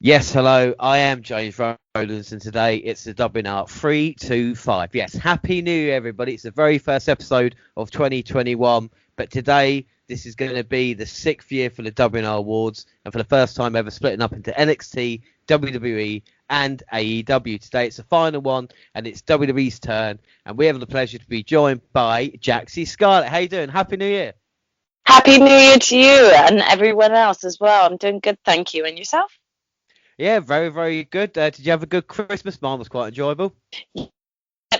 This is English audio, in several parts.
Yes, hello. I am James Rowlands, and today it's the WNR325. Yes, Happy New Year, everybody. It's the very first episode of 2021, but today this is going to be the sixth year for the WNR Awards, and for the first time ever splitting up into NXT, WWE, and AEW. Today it's the final one, and it's WWE's turn, and we have the pleasure to be joined by Jaxie Scarlett. How you doing? Happy New Year. Happy New Year to you and everyone else as well. I'm doing good, thank you. And yourself? Yeah, very, very good. Did you have a good Christmas? Mine was quite enjoyable.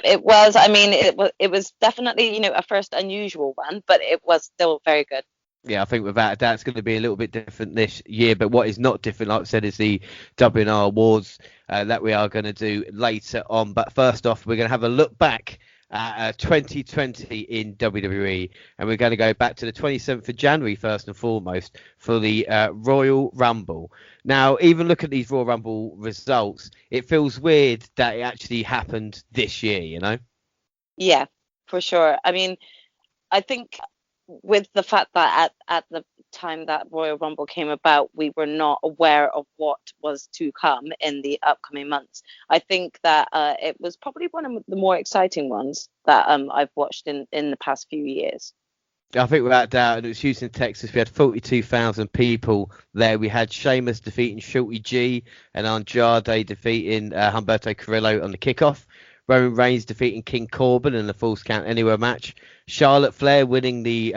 It was. I mean, it was definitely a first unusual one, but it was still very good. Yeah, I think without a doubt it's going to be a little bit different this year. But what is not different, like I said, is the WNR Awards that we are going to do later on. But first off, we're going to have a look back at 2020 in WWE, and we're going to go back to the 27th of January first and foremost for the Royal Rumble. Now, even look at these Royal Rumble results, it feels weird that it actually happened this year, you know? Yeah, for sure. I mean, I think with the fact that at the time that Royal Rumble came about, we were not aware of what was to come in the upcoming months. I think that it was probably one of the more exciting ones that I've watched in the past few years. I think without doubt, and it was Houston, Texas. We had 42,000 people there. We had Sheamus defeating Shorty G and Andrade defeating Humberto Carrillo on the kickoff. Roman Reigns defeating King Corbin in the Falls Count Anywhere match. Charlotte Flair winning the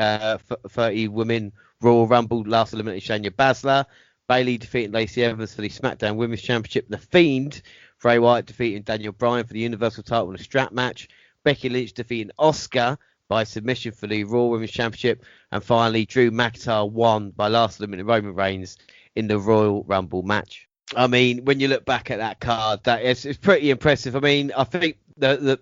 30 Women Royal Rumble, last eliminating Shayna Baszler. Bayley defeating Lacey Evans for the SmackDown Women's Championship. The Fiend, Bray Wyatt defeating Daniel Bryan for the Universal title in a strap match. Becky Lynch defeating Asuka by submission for the Raw Women's Championship. And finally, Drew McIntyre won by last eliminating Roman Reigns in the Royal Rumble match. I mean, when you look back at that card, it's pretty impressive. I mean, I think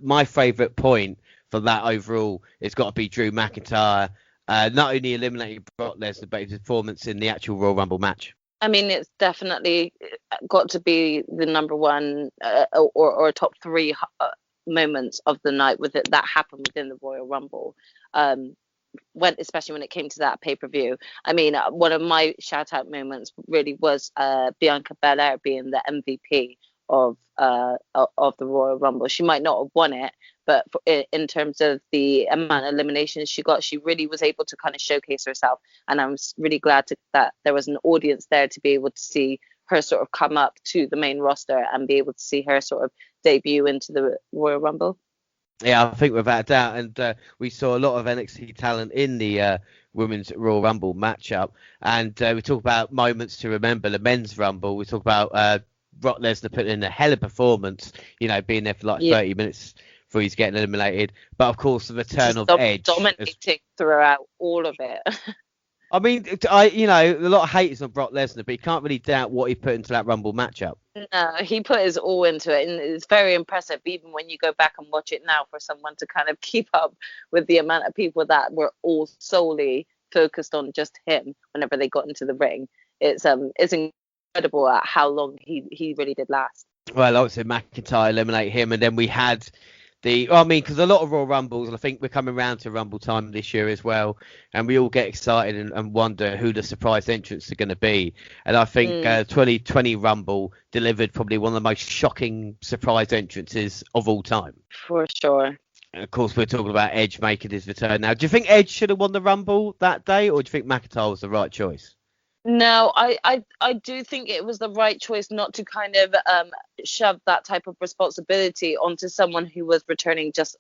my favourite point for that overall has got to be Drew McIntyre not only eliminating Brock Lesnar, but his performance in the actual Royal Rumble match. I mean, it's definitely got to be the number one or top three moments of the night with it that happened within the Royal Rumble. Especially when it came to that pay-per-view. I mean, one of my shout-out moments really was Bianca Belair being the MVP of the Royal Rumble. She might not have won it, but in terms of the amount of eliminations she got, she really was able to kind of showcase herself. And I'm really glad that there was an audience there to be able to see her sort of come up to the main roster and be able to see her sort of debut into the Royal Rumble. Yeah, I think without a doubt, and we saw a lot of NXT talent in the Women's Royal Rumble matchup. And we talk about moments to remember, the Men's Rumble. We talk about Brock Lesnar putting in a hell of a performance, being there for like 30 minutes before he's getting eliminated. But of course, the return of Edge. Dominating throughout all of it. I mean, a lot of haters on Brock Lesnar, but you can't really doubt what he put into that Rumble matchup. No, he put his all into it, and it's very impressive, even when you go back and watch it now, for someone to kind of keep up with the amount of people that were all solely focused on just him whenever they got into the ring. It's incredible at how long he really did last. Well, obviously McIntyre eliminate him, and then we had because a lot of Royal Rumbles, and I think we're coming round to Rumble time this year as well, and we all get excited and wonder who the surprise entrants are going to be. And I think 2020 Rumble delivered probably one of the most shocking surprise entrances of all time. For sure. And of course, we're talking about Edge making his return now. Do you think Edge should have won the Rumble that day, or do you think McIntyre was the right choice? No, I do think it was the right choice not to kind of shove that type of responsibility onto someone who was returning, just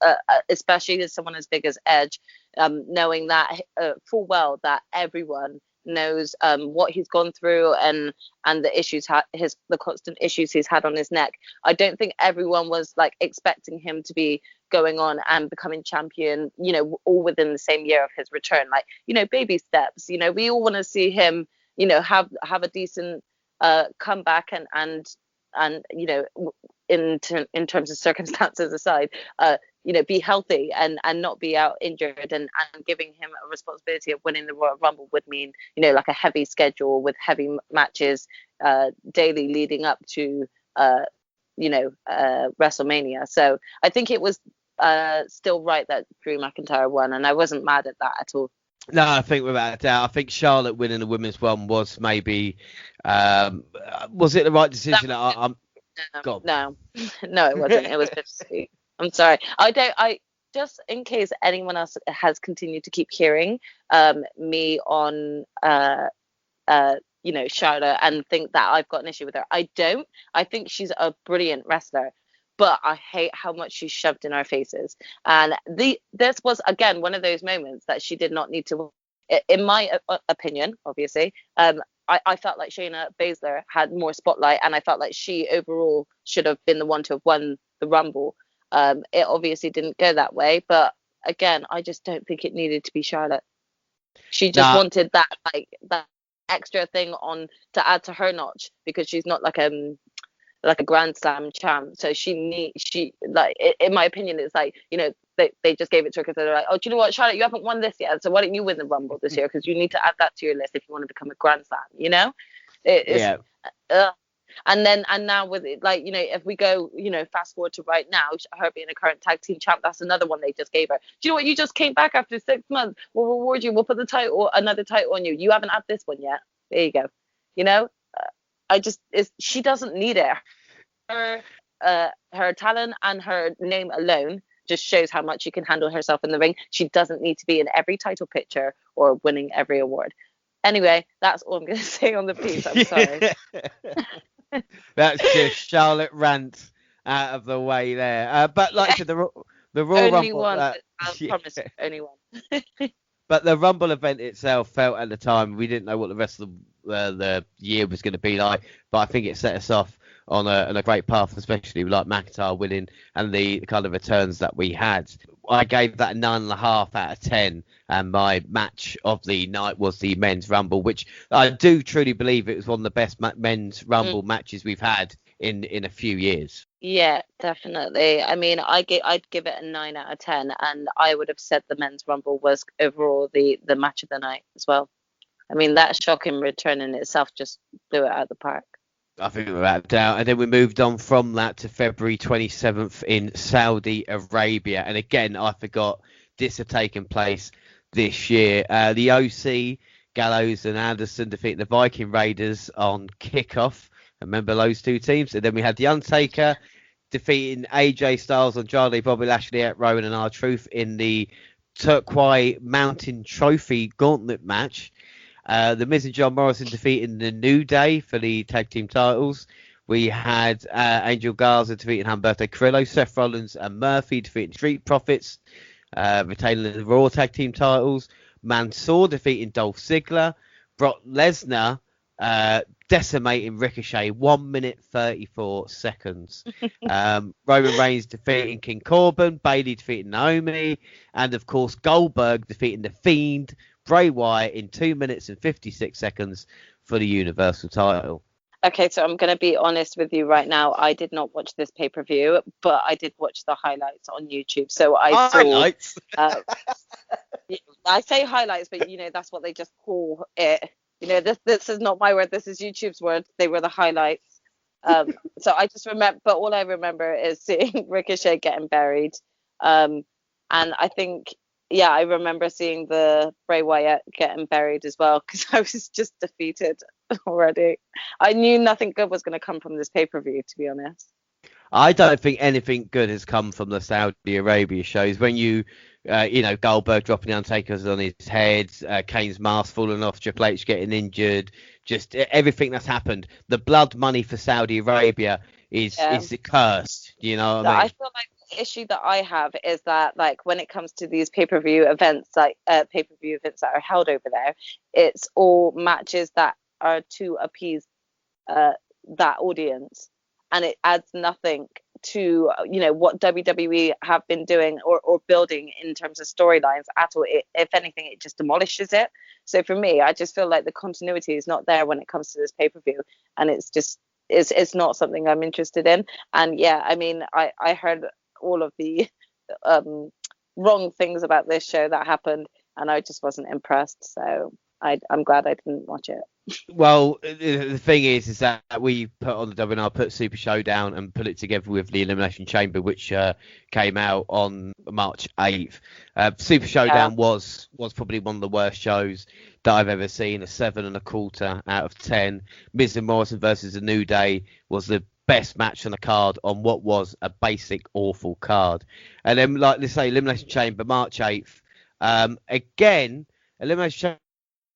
especially as someone as big as Edge, knowing that full well that everyone knows what he's gone through and the issues the constant issues he's had on his neck. I don't think everyone was like expecting him to be going on and becoming champion, all within the same year of his return. Like, baby steps. We all want to see him have a decent comeback and in terms of circumstances aside, be healthy and not be out injured, and giving him a responsibility of winning the Royal Rumble would mean like a heavy schedule with heavy matches daily leading up to WrestleMania. So I think it was still right that Drew McIntyre won, and I wasn't mad at that at all. No, I think without a doubt, I think Charlotte winning the women's one was maybe, was it the right That decision? was I'm gone. no, no, it wasn't. It was bittersweet. I'm sorry. I don't. I just in case anyone else has continued to keep hearing me on Charlotte and think that I've got an issue with her. I don't. I think she's a brilliant wrestler, but I hate how much she's shoved in our faces. And this was again one of those moments that she did not need to. In my opinion, obviously, I felt like Shayna Baszler had more spotlight, and I felt like she overall should have been the one to have won the Rumble. It obviously didn't go that way, but again, I just don't think it needed to be Charlotte. She just Nah, wanted that extra thing on to add to her notch because she's not like a Grand Slam champ. So she like in my opinion, it's like they just gave it to her because they're like, oh, do you know what, Charlotte, you haven't won this yet, so why don't you win the Rumble this year, because you need to add that to your list if you want to become a Grand Slam. It's yeah. and now with it, like, if we go, fast forward to right now, her being a current tag team champ, that's another one they just gave her. Do you know what? You just came back after 6 months. We'll reward you. We'll put another title on you. You haven't had this one yet. There you go. You know, she doesn't need it. Her talent and her name alone just shows how much she can handle herself in the ring. She doesn't need to be in every title picture or winning every award. Anyway, that's all I'm going to say on the piece. I'm sorry. That's just Charlotte rant out of the way there. But like I said, the Royal Only Rumble. one. I Yeah. promise. Only one. But the Rumble event itself felt at the time, we didn't know what the rest of the year was going to be like, but I think it set us off on a great path, especially with like McIntyre winning and the kind of returns that we had. I gave that a 9.5 out of 10, and my match of the night was the men's Rumble, which I do truly believe it was one of the best men's Rumble matches we've had in a few years. Yeah, definitely. I mean, I'd give it a 9 out of 10, and I would have said the men's rumble was overall the match of the night as well. I mean, that shocking return in itself just blew it out of the park. I think without a doubt. And then we moved on from that to February 27th in Saudi Arabia. And again, I forgot this had taken place this year. The OC, Gallows and Anderson defeating the Viking Raiders on kickoff. Remember those two teams? And then we had The Undertaker defeating AJ Styles, Andrade, Bobby Lashley, at Rowan and R-Truth in the Turquoise Mountain Trophy Gauntlet match. The Miz and John Morrison defeating the New Day for the tag team titles. We had Angel Garza defeating Humberto Carrillo, Seth Rollins and Murphy defeating Street Profits, retaining the Raw tag team titles. Mansoor defeating Dolph Ziggler. Brock Lesnar decimating Ricochet, 1 minute 34 seconds. Roman Reigns defeating King Corbin, Bayley defeating Naomi, and of course Goldberg defeating The Fiend, Bray Wyatt, in 2 minutes and 56 seconds for the Universal title. Okay, so I'm going to be honest with you right now. I did not watch this pay-per-view, but I did watch the highlights on YouTube. So I saw highlights. I say highlights, but that's what they just call it. This is not my word. This is YouTube's word. They were the highlights. So I just remember, but all I remember is seeing Ricochet getting buried. And I think, I remember seeing the Bray Wyatt getting buried as well, because I was just defeated already. I knew nothing good was going to come from this pay-per-view, to be honest. I don't think anything good has come from the Saudi Arabia shows. When Goldberg dropping the Undertaker's on his head, Kane's mask falling off, Triple H getting injured, just everything that's happened. The blood money for Saudi Arabia is cursed. You know what I mean? I feel like the issue that I have is that, like, when it comes to these pay-per-view events, like pay-per-view events that are held over there, it's all matches that are to appease that audience, and it adds nothing to what WWE have been doing or building in terms of storylines at all. If anything, it just demolishes it. So for me, I just feel like the continuity is not there when it comes to this pay-per-view, and it's not something I'm interested in. And I mean, I heard all of the wrong things about this show that happened, and I just wasn't impressed. So I'm glad I didn't watch it. Well, the thing is that we put on the WNR, put Super Showdown and put it together with the Elimination Chamber, which came out on March 8th. Super Showdown was probably one of the worst shows that I've ever seen, a 7.25 out of 10. Miz and Morrison versus The New Day was the best match on the card on what was a basic awful card. And then, like let's say, Elimination Chamber, March 8th. Again, Elimination Chamber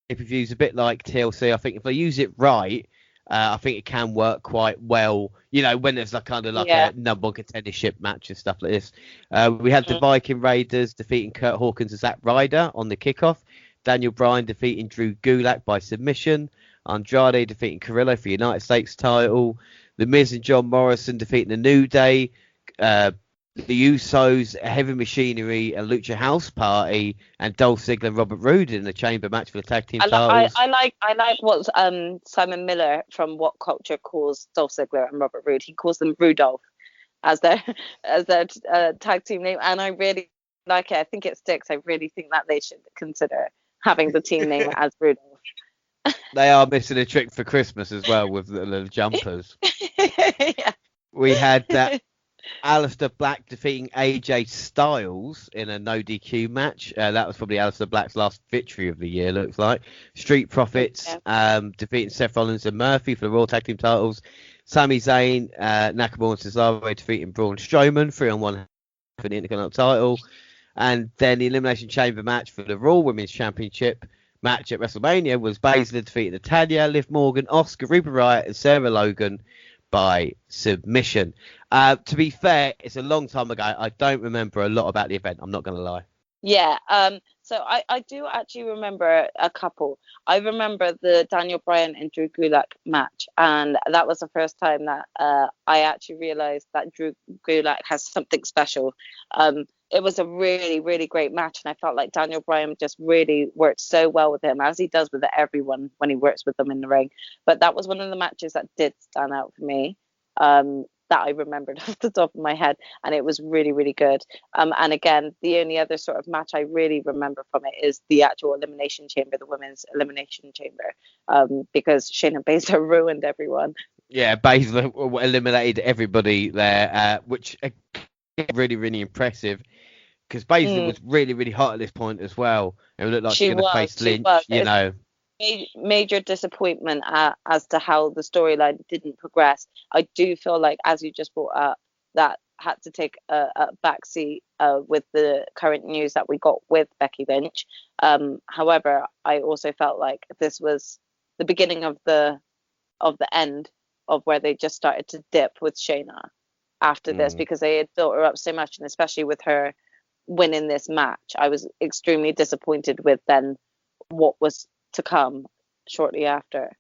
pay-per-views a bit like TLC. I think if they use it right, I think it can work quite well. You know, when there's like kind of like a number one contendership match and stuff like this. We had the Viking Raiders defeating Kurt Hawkins and Zack Ryder on the kickoff. Daniel Bryan defeating Drew Gulak by submission. Andrade defeating Carrillo for the United States title. The Miz and John Morrison defeating The New Day. The Usos, Heavy Machinery, and Lucha House Party, and Dolph Ziggler and Robert Roode in the chamber match for the tag team titles. I like what Simon Miller from What Culture calls Dolph Ziggler and Robert Roode. He calls them Rudolph as their tag team name, and I really like it. I think it sticks. I really think that they should consider having the team name as Rudolph. They are missing a trick for Christmas as well with the little jumpers. Yeah. We had Aleister Black defeating AJ Styles in a no DQ match. That was probably Aleister Black's last victory of the year, looks like. Street Profits defeating Seth Rollins and Murphy for the Raw Tag Team titles. Sami Zayn, Nakamura and Cesaro defeating Braun Strowman 3-on-1 for the Intercontinental title. And then the Elimination Chamber match for the Raw Women's Championship match at WrestleMania was Baszler defeating Natalya, Liv Morgan, Asuka, Ruby Riott and Sarah Logan by submission. To be fair, it's a long time ago. I don't remember a lot about the event. I'm not going to lie. Yeah. So I do actually remember a couple. I remember the Daniel Bryan and Drew Gulak match, and that was the first time that I actually realized that Drew Gulak has something special. It was a really, really great match, and I felt like Daniel Bryan just really worked so well with him, as he does with everyone when he works with them in the ring. But that was one of the matches that did stand out for me, that I remembered off the top of my head, and it was really, really good. And again, the only other sort of match I really remember from it is the actual Elimination Chamber, the Women's Elimination Chamber, because Shayna Baszler ruined everyone. Yeah, Baszler eliminated everybody there, which really, really impressive. Because Baszler was really, really hot at this point as well. It looked like she was going to face Lynch, you know. Major disappointment as to how the storyline didn't progress. I do feel like, as you just brought up, that had to take a backseat with the current news that we got with Becky Lynch. However, I also felt like this was the beginning of the end of where they just started to dip with Shayna after this, because they had built her up so much, and especially with her winning this match, I was extremely disappointed with then what was to come shortly after.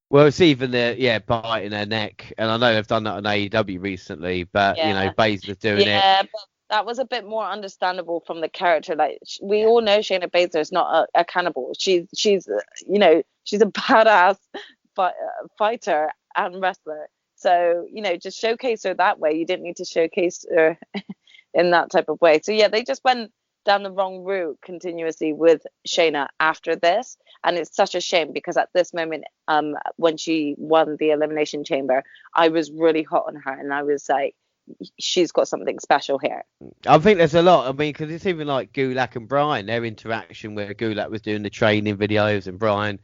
Well, it's even biting her neck, and I know they've done that on AEW recently, but you know, Baszler's doing it. Yeah, but that was a bit more understandable from the character. Like, we all know Shayna Baszler is not a cannibal. She's she's a badass fighter and wrestler. So, just showcase her that way. You didn't need to showcase her in that type of way. So yeah, they just went down the wrong route continuously with Shayna after this, and it's such a shame, because at this moment, when she won the Elimination Chamber, I was really hot on her, and I was like, she's got something special here. I think there's a lot. I mean, because it's even like Gulak and Bryan, their interaction where Gulak was doing the training videos and Bryan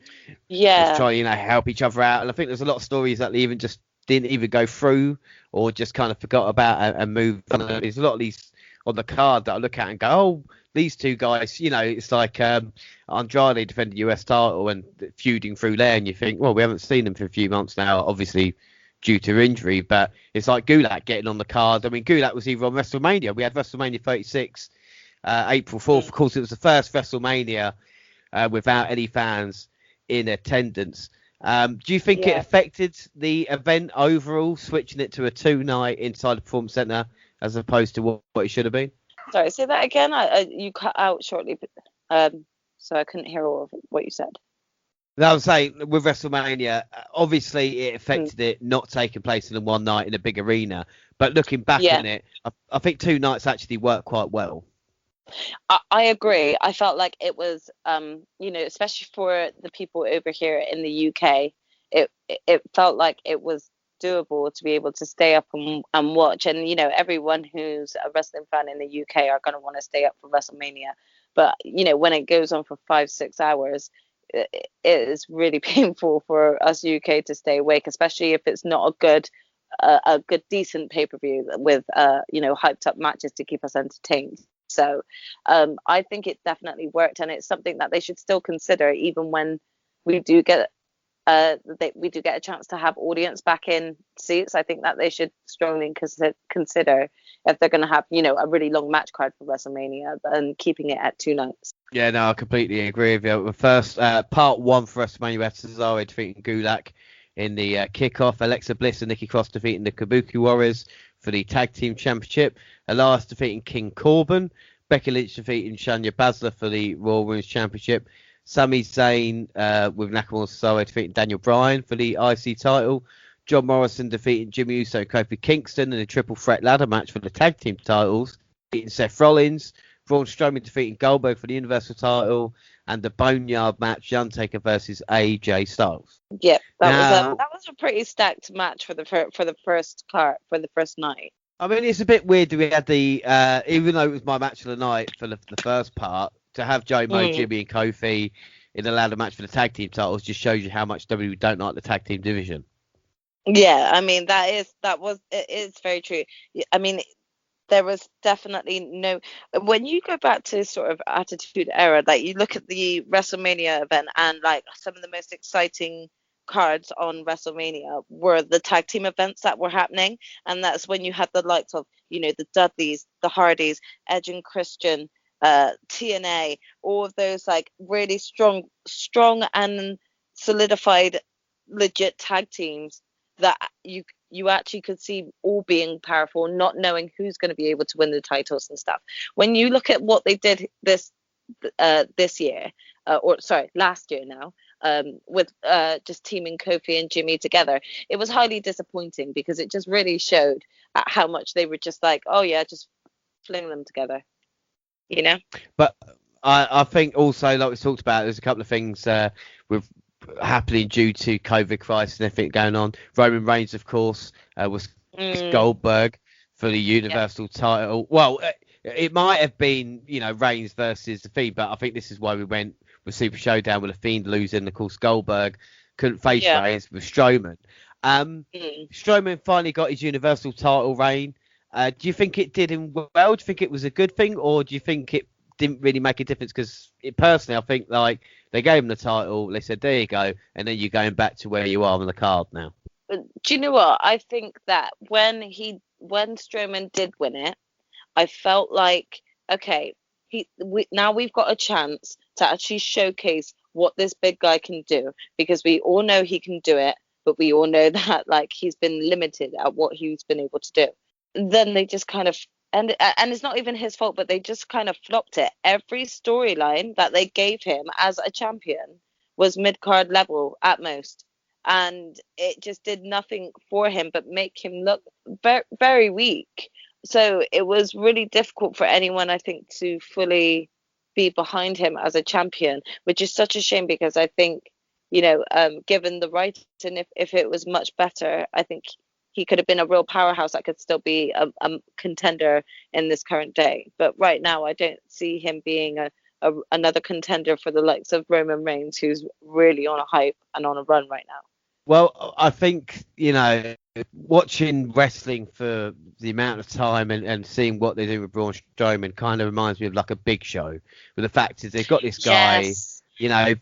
was trying to help each other out, and I think there's a lot of stories that they even just didn't even go through, or just kind of forgot about and moved on. There's a lot of these on the card that I look at and go, oh, these two guys, it's like Andrade defended US title and feuding through there, and you think, well, we haven't seen them for a few months now, obviously due to injury, but it's like Gulak getting on the card. I mean, Gulak was either on WrestleMania. We had WrestleMania 36, April 4th. Of course, it was the first WrestleMania without any fans in attendance. Do you think it affected the event overall, switching it to a 2-night inside the Performance Center as opposed to what it should have been? Sorry, say that again. You cut out shortly, so I couldn't hear all of what you said. I was saying, with WrestleMania, obviously it affected it not taking place in one night in a big arena. But looking back on it, I think 2 nights actually worked quite well. I agree. I felt like it was, especially for the people over here in the UK, it felt like it was doable to be able to stay up and watch. And, everyone who's a wrestling fan in the UK are going to want to stay up for WrestleMania. But, when it goes on for 5-6 hours, it is really painful for us UK to stay awake, especially if it's not a good decent pay-per-view with hyped up matches to keep us entertained. So I think it definitely worked, and it's something that they should still consider, even when we do get a chance to have audience back in seats. I think that they should strongly consider if they're going to have a really long match card for WrestleMania and keeping it at 2 nights. Yeah, no, I completely agree with you. The first part 1 for WrestleMania, we had Cesaro defeating Gulak in the kickoff. Alexa Bliss and Nikki Cross defeating the Kabuki Warriors for the Tag Team Championship. Elias defeating King Corbin. Becky Lynch defeating Shayna Baszler for the Raw Women's Championship. Sami Zayn with Nakamura Cesaro defeating Daniel Bryan for the IC title. John Morrison defeating Jimmy Uso and Kofi Kingston in a triple threat ladder match for the Tag Team titles. Beating Seth Rollins. Braun Strowman defeating Goldberg for the Universal title. And the Boneyard match, The Undertaker versus AJ Styles. Yeah, that was a pretty stacked match for the first night. I mean, it's a bit weird that we had the, even though it was my match of the night for the first part, to have Jomo, Jimmy and Kofi in a ladder match for the tag team titles just shows you how much WWE don't like the tag team division. Yeah, I mean, it is very true. I mean, there was definitely no, when you go back to sort of Attitude Era, like you look at the WrestleMania event, and like some of the most exciting cards on WrestleMania were the tag team events that were happening, and that's when you had the likes of the Dudleys, the Hardys, Edge and Christian, TNA, all of those like really strong and solidified legit tag teams that you actually could see all being powerful, not knowing who's going to be able to win the titles and stuff. When you look at what they did this year, last year now, with just teaming Kofi and Jimmy together, it was highly disappointing because it just really showed how much they were just like, oh yeah, just fling them together, But I think also, like we talked about, there's a couple of things with happening due to COVID crisis and everything going on. Roman Reigns, of course, was Goldberg for the Universal title. Well, it might have been, Reigns versus The Fiend, but I think this is why we went with Super Showdown with The Fiend losing. Of course, Goldberg couldn't face Reigns with Strowman. Strowman finally got his Universal title reign. Do you think it did him well? Do you think it was a good thing, or do you think it didn't really make a difference? Because personally, I think like they gave him the title, they said there you go, and then you're going back to where you are on the card now. Do you know what? I think that when Strowman did win it, I felt like, okay, now we've got a chance to actually showcase what this big guy can do, because we all know he can do it, but we all know that like he's been limited at what he's been able to do. Then they just kind of, and it's not even his fault, but they just kind of flopped it. Every storyline that they gave him as a champion was mid-card level at most, and it just did nothing for him but make him look very, very weak. So it was really difficult for anyone, I think, to fully be behind him as a champion, which is such a shame, because I think, given the writing, if it was much better, I think he could have been a real powerhouse that could still be a contender in this current day. But right now, I don't see him being another contender for the likes of Roman Reigns, who's really on a hype and on a run right now. Well, I think, watching wrestling for the amount of time and seeing what they do with Braun Strowman kind of reminds me of like a Big Show. But the fact is they've got this guy,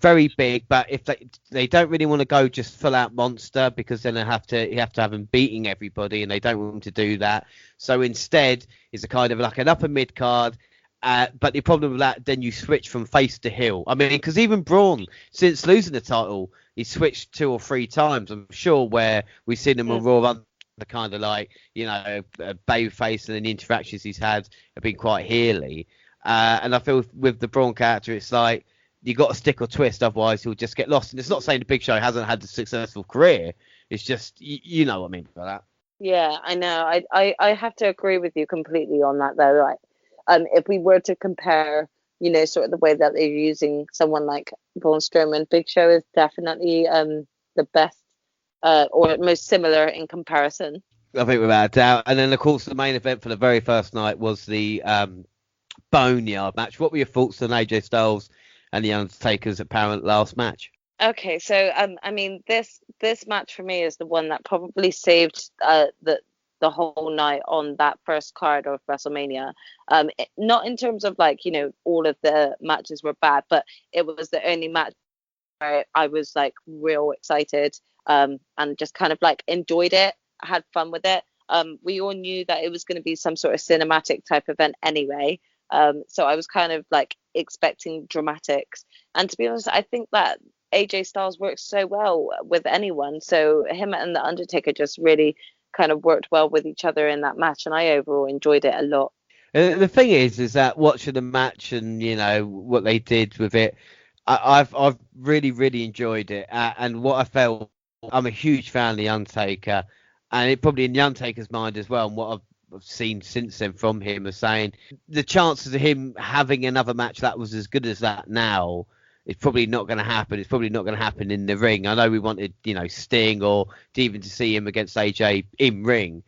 very big, but if they don't really want to go just full out monster, because then you have to have him beating everybody, and they don't want him to do that. So instead, it's a kind of like an upper mid card. But the problem with that, then you switch from face to heel. I mean, because even Braun, since losing the title, he switched 2 or 3 times, I'm sure, where we've seen him on Raw, the kind of like, babyface, and then the interactions he's had have been quite heely. And I feel with the Braun character, it's like you got to stick or twist, otherwise he'll just get lost. And it's not saying the Big Show hasn't had a successful career. It's just, you know what I mean by that. Yeah, I know. I have to agree with you completely on that, though. Like, If we were to compare, you know, sort of the way that they're using someone like Braun Strowman, Big Show is definitely the best or most similar in comparison. I think without a doubt. And then, of course, the main event for the very first night was the Boneyard match. What were your thoughts on AJ Styles and the Undertaker's apparent last match? Okay, so I mean, this match for me is the one that probably saved the whole night on that first card of WrestleMania. Not in terms of like, you know, all of the matches were bad, but it was the only match where I was like real excited and just kind of like enjoyed it, had fun with it. We all knew that it was going to be some sort of cinematic type event anyway. So I was kind of like expecting dramatics. And to be honest, I think that AJ Styles works so well with anyone. So him and the Undertaker just really kind of worked well with each other in that match. And I overall enjoyed it a lot. The thing is that watching the match and, you know, what they did with it, I've really enjoyed it. And what I felt, I'm a huge fan of The Undertaker. And it probably in The Undertaker's mind as well, and what I've seen since then from him, is saying the chances of him having another match that was as good as that now, it's probably not going to happen. It's probably not going to happen in the ring. I know we wanted, you know, Sting or even to see him against AJ in ring.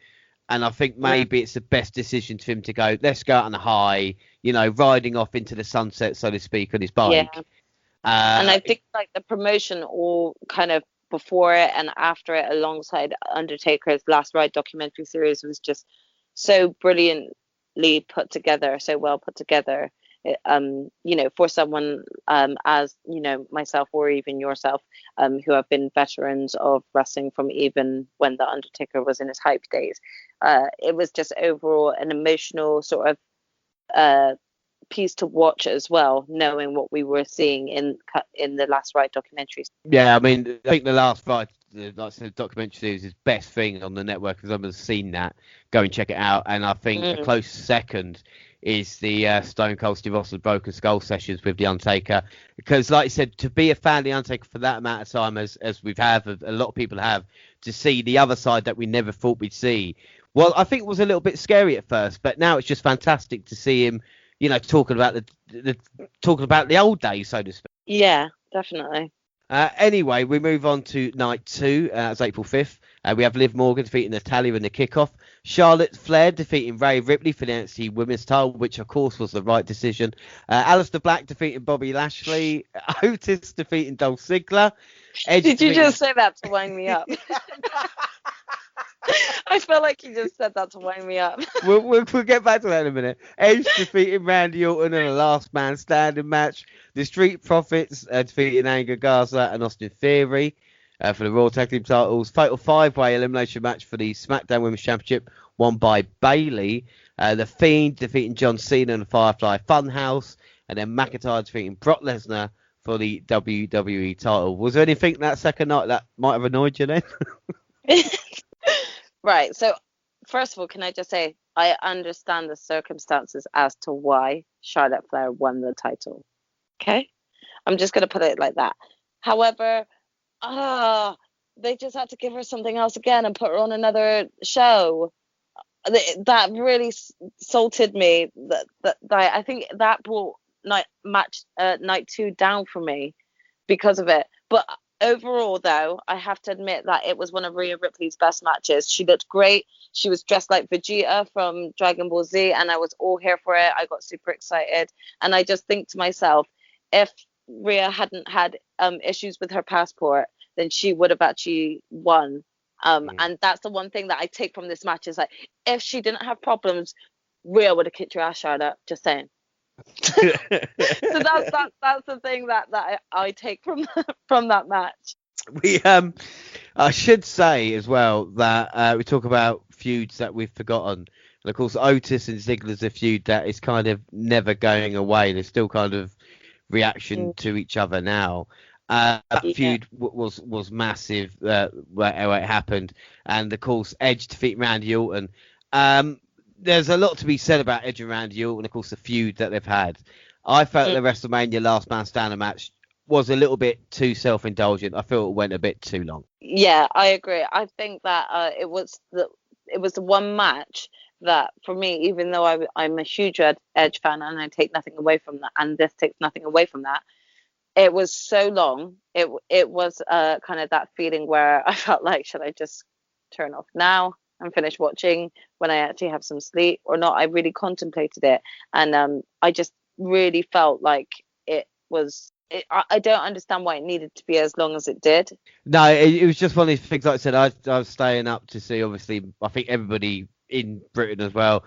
And I think maybe it's the best decision for him to go, let's go out on a high, you know, riding off into the sunset, so to speak, on his bike. Yeah. And I think like the promotion all kind of before it and after it alongside Undertaker's Last Ride documentary series was just so brilliantly put together, so well put together. You know, for someone as, you know, myself or even yourself, who have been veterans of wrestling from even when the Undertaker was in his hype days, it was just overall an emotional sort of piece to watch as well, knowing what we were seeing in the Last Ride documentaries. Yeah, I mean, I think the Last Ride, like I said, documentary series is best thing on the network. If I've seen that, go and check it out. And I think a close second is the Stone Cold Steve Austin Broken Skull sessions with The Undertaker. Because, like I said, to be a fan of The Undertaker for that amount of time, as we've had, a lot of people have, to see the other side that we never thought we'd see, well, I think it was a little bit scary at first, but now it's just fantastic to see him, you know, talking about the old days, so to speak. Yeah, definitely. Anyway, we move on to night 2. It's April 5th. We have Liv Morgan defeating Natalya in the kickoff. Charlotte Flair defeating Rhea Ripley for the NXT Women's title, which of course was the right decision. Aleister Black defeating Bobby Lashley. Otis defeating Dolph Ziggler. Did you just say that to wind me up? I feel like you just said that to wind me up. We'll get back to that in a minute. Edge defeating Randy Orton in a last man standing match. The Street Profits defeating Angel Garza and Austin Theory for the Raw Tag Team titles. Fatal 5-way elimination match for the SmackDown Women's Championship, won by Bayley. The Fiend defeating John Cena in the Firefly Funhouse. And then McIntyre defeating Brock Lesnar for the WWE title. Was there anything that second night that might have annoyed you then? Right. So, first of all, can I just say I understand the circumstances as to why Charlotte Flair won the title. Okay? I'm just going to put it like that. However, they just had to give her something else again and put her on another show. That really salted me. That I think that brought night 2 down for me because of it. But overall, though, I have to admit that it was one of Rhea Ripley's best matches. She looked great. She was dressed like Vegeta from Dragon Ball Z, and I was all here for it. I got super excited. And I just think to myself, if Rhea hadn't had issues with her passport, then she would have actually won. And that's the one thing that I take from this match is like, if she didn't have problems, Rhea would have kicked your ass, Charlotte. Just saying. So that's the thing that I take from that match. I should say as well that we talk about feuds that we've forgotten, and of course Otis and Ziggler's a feud that is kind of never going away. There's still kind of reaction to each other now. That feud was massive where it happened, and of course Edge defeating Randy Orton. There's a lot to be said about Edge and Randy Orton, and of course the feud that they've had. I felt the WrestleMania last man standing match was a little bit too self-indulgent. I feel it went a bit too long. Yeah, I agree. I think that it was the one match that for me, even though I'm a huge Edge fan and I take nothing away from that, and this takes nothing away from that, it was so long. It was kind of that feeling where I felt like, should I just turn off now and finish watching when I actually have some sleep or not? I really contemplated it, and I just really felt like it was. I don't understand why it needed to be as long as it did. No, it was just one of these things. Like I said, I was staying up to see. Obviously, I think everybody in Britain as well,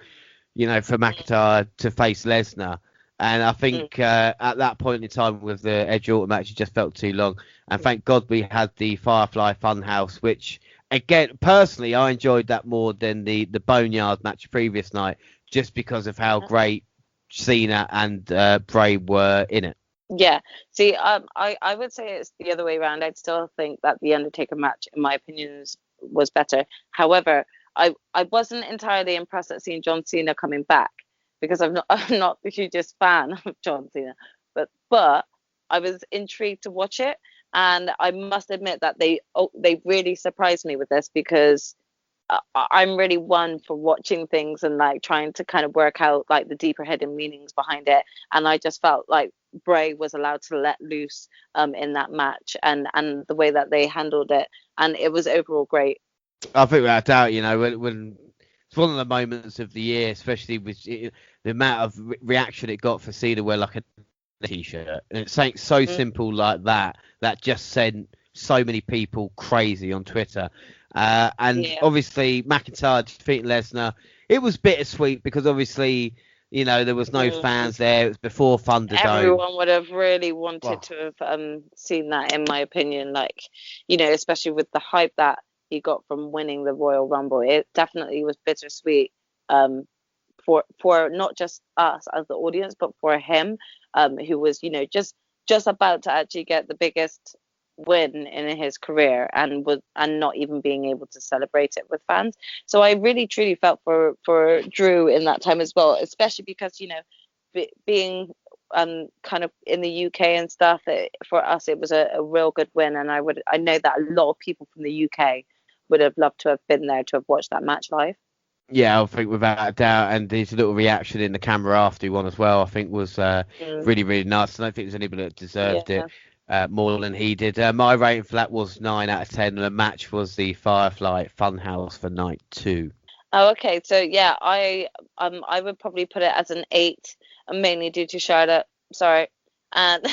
you know, for McIntyre to face Lesnar. And I think at that point in time with the Edge Orton match, it just felt too long. And thank God we had the Firefly Funhouse, which, again, personally, I enjoyed that more than the Boneyard match previous night, just because of how great Cena and Bray were in it. Yeah. See, I would say it's the other way around. I'd still think that the Undertaker match, in my opinion, was better. However, I wasn't entirely impressed at seeing John Cena coming back, because I'm not the hugest fan of John Cena, but I was intrigued to watch it, and I must admit that they really surprised me with this, because I'm really one for watching things and like trying to kind of work out like the deeper hidden meanings behind it, and I just felt like Bray was allowed to let loose in that match, and the way that they handled it, and it was overall great. I think without doubt, you know, when it's one of the moments of the year, especially with the amount of reaction it got for Cena wear like a t-shirt, and it's something so simple like that just sent so many people crazy on Twitter. Obviously McIntyre defeating Lesnar, it was bittersweet because obviously, you know, there was no fans there. It was before Thunderdome. Everyone would have really wanted to have seen that, in my opinion. Like, you know, especially with the hype that he got from winning the Royal Rumble, it definitely was bittersweet for not just us as the audience, but for him, who was, you know, just about to actually get the biggest win in his career, and not even being able to celebrate it with fans. So I really truly felt for Drew in that time as well, especially because, you know, being kind of in the UK and stuff, for us it was a real good win, and I know that a lot of people from the UK would have loved to have been there to have watched that match live. Yeah, I think without a doubt, and his little reaction in the camera after he won as well, I think was really, really nice. I don't think there's anybody that deserved it more than he did. My rating for that was 9 out of 10, and the match was the Firefly Funhouse for night 2. Oh, okay. So yeah, I would probably put it as an 8, mainly due to Charlotte. Sorry, and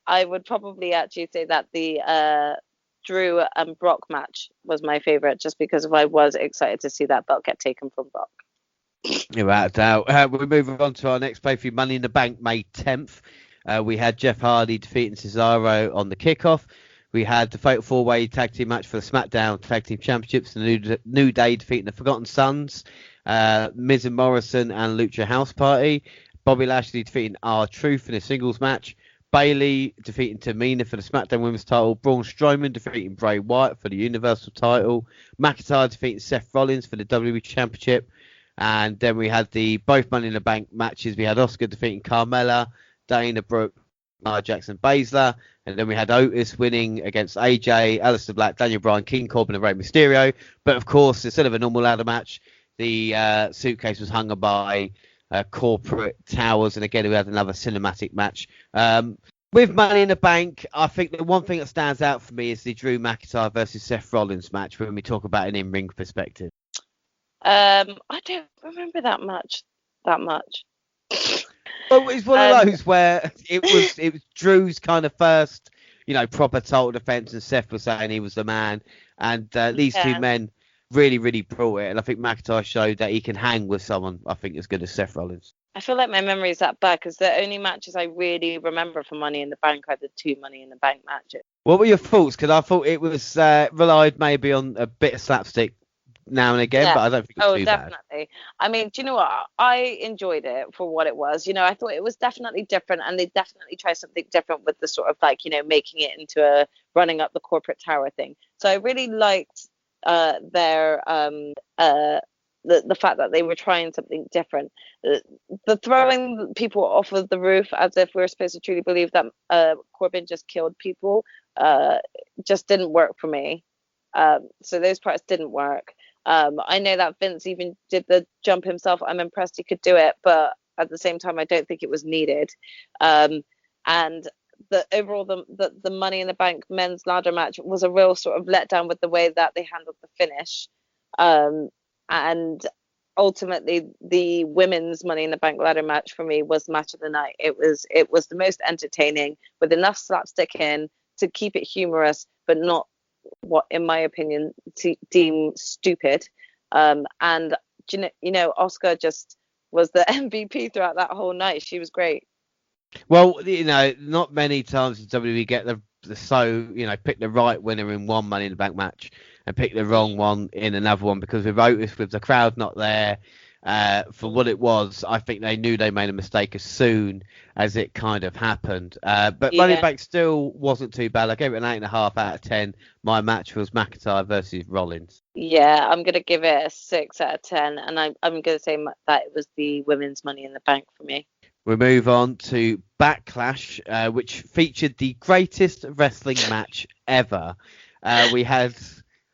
I would probably actually say that the Drew and Brock match was my favorite, just because I was excited to see that belt get taken from Brock. Yeah, without a doubt. We move on to our next pay-per-view, Money in the Bank, May 10th. We had Jeff Hardy defeating Cesaro on the kickoff. We had the Fatal 4-Way tag team match for the SmackDown Tag Team Championships. The New Day defeating the Forgotten Sons, Miz and Morrison and Lucha House Party. Bobby Lashley defeating R-Truth in a singles match. Bayley defeating Tamina for the SmackDown Women's title. Braun Strowman defeating Bray Wyatt for the Universal title. McIntyre defeating Seth Rollins for the WWE Championship. And then we had the both Money in the Bank matches. We had Oscar defeating Carmella, Dana Brooke, Nia Jackson Baszler. And then we had Otis winning against AJ, Aleister Black, Daniel Bryan, King Corbin and Rey Mysterio. But of course, instead of a normal ladder match, the suitcase was hung by corporate towers, and again we had another cinematic match. With Money in the Bank, I think the one thing that stands out for me is the Drew McIntyre versus Seth Rollins match when we talk about an in-ring perspective. I don't remember that much. Well, it's one of those where it was Drew's kind of first, you know, proper title defense, and Seth was saying he was the man, and these two men really, really brought it, and I think McIntyre showed that he can hang with someone, I think, as good as Seth Rollins. I feel like my memory is that bad, because the only matches I really remember for Money in the Bank are the 2 Money in the Bank matches. What were your thoughts? Because I thought it was relied maybe on a bit of slapstick now and again, but I don't think it was too definitely. I mean, do you know what? I enjoyed it for what it was. You know, I thought it was definitely different, and they definitely tried something different with the sort of like, you know, making it into a running up the corporate tower thing. So I really liked their the fact that they were trying something different. The throwing people off of the roof as if we're supposed to truly believe that Corbin just killed people just didn't work for me. So those parts didn't work. I know that Vince even did the jump himself. I'm impressed he could do it, but at the same time, I don't think it was needed. And the overall, the Money in the Bank men's ladder match was a real sort of letdown with the way that they handled the finish. And ultimately, the women's Money in the Bank ladder match for me was match of the night. It was the most entertaining, with enough slapstick in to keep it humorous, but not what, in my opinion, deem stupid. And Oscar just was the MVP throughout that whole night. She was great. Well, not many times does WWE get pick the right winner in one Money in the Bank match and pick the wrong one in another one, because with Otis, with the crowd not there for what it was, I think they knew they made a mistake as soon as it kind of happened. But Money in the Bank still wasn't too bad. I gave it an 8.5 out of 10. My match was McIntyre versus Rollins. Yeah, I'm gonna give it a 6 out of 10, and I'm gonna say that it was the women's Money in the Bank for me. We move on to Backlash, which featured the greatest wrestling match ever. We had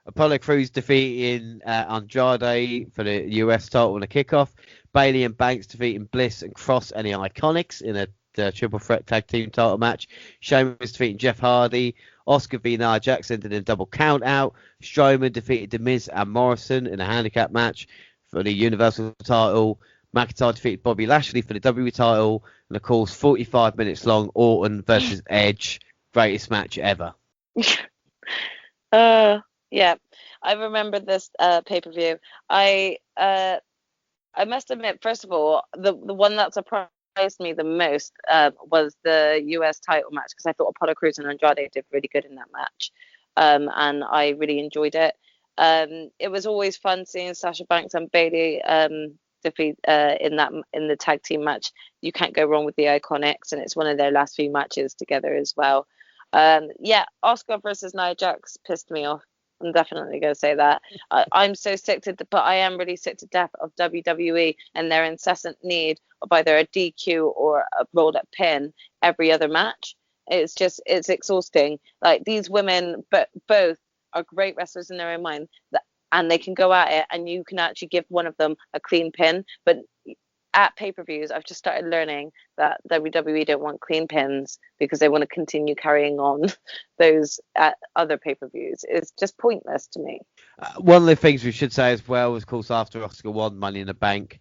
Apollo Crews defeating Andrade for the US title in a kickoff. Bayley and Banks defeating Bliss and Cross and the Iconics in a triple threat tag team title match. Sheamus defeating Jeff Hardy. Oscar v. Nia Jax ended in a double count out. Strowman defeated The Miz and Morrison in a handicap match for the Universal title. McIntyre defeated Bobby Lashley for the WWE title. And of course, 45 minutes long, Orton versus Edge. Greatest match ever. Yeah, I remember this pay-per-view. I must admit, first of all, the one that surprised me the most was the US title match, because I thought Apollo Crews and Andrade did really good in that match, and I really enjoyed it. It was always fun seeing Sasha Banks and Bayley defeat in the tag team match. You can't go wrong with the Iconics, and it's one of their last few matches together as well. Oscar versus Nia Jax pissed me off. I'm definitely going to say that. I'm so sick but I am really sick to death of WWE and their incessant need of either a DQ or a rolled up pin every other match. It's exhausting. Like, these women, but both are great wrestlers in their own mind, and they can go at it, and you can actually give one of them a clean pin. But at pay-per-views, I've just started learning that WWE don't want clean pins because they want to continue carrying on those at other pay-per-views. It's just pointless to me. One of the things we should say as well was, of course, after Oscar won Money in the Bank,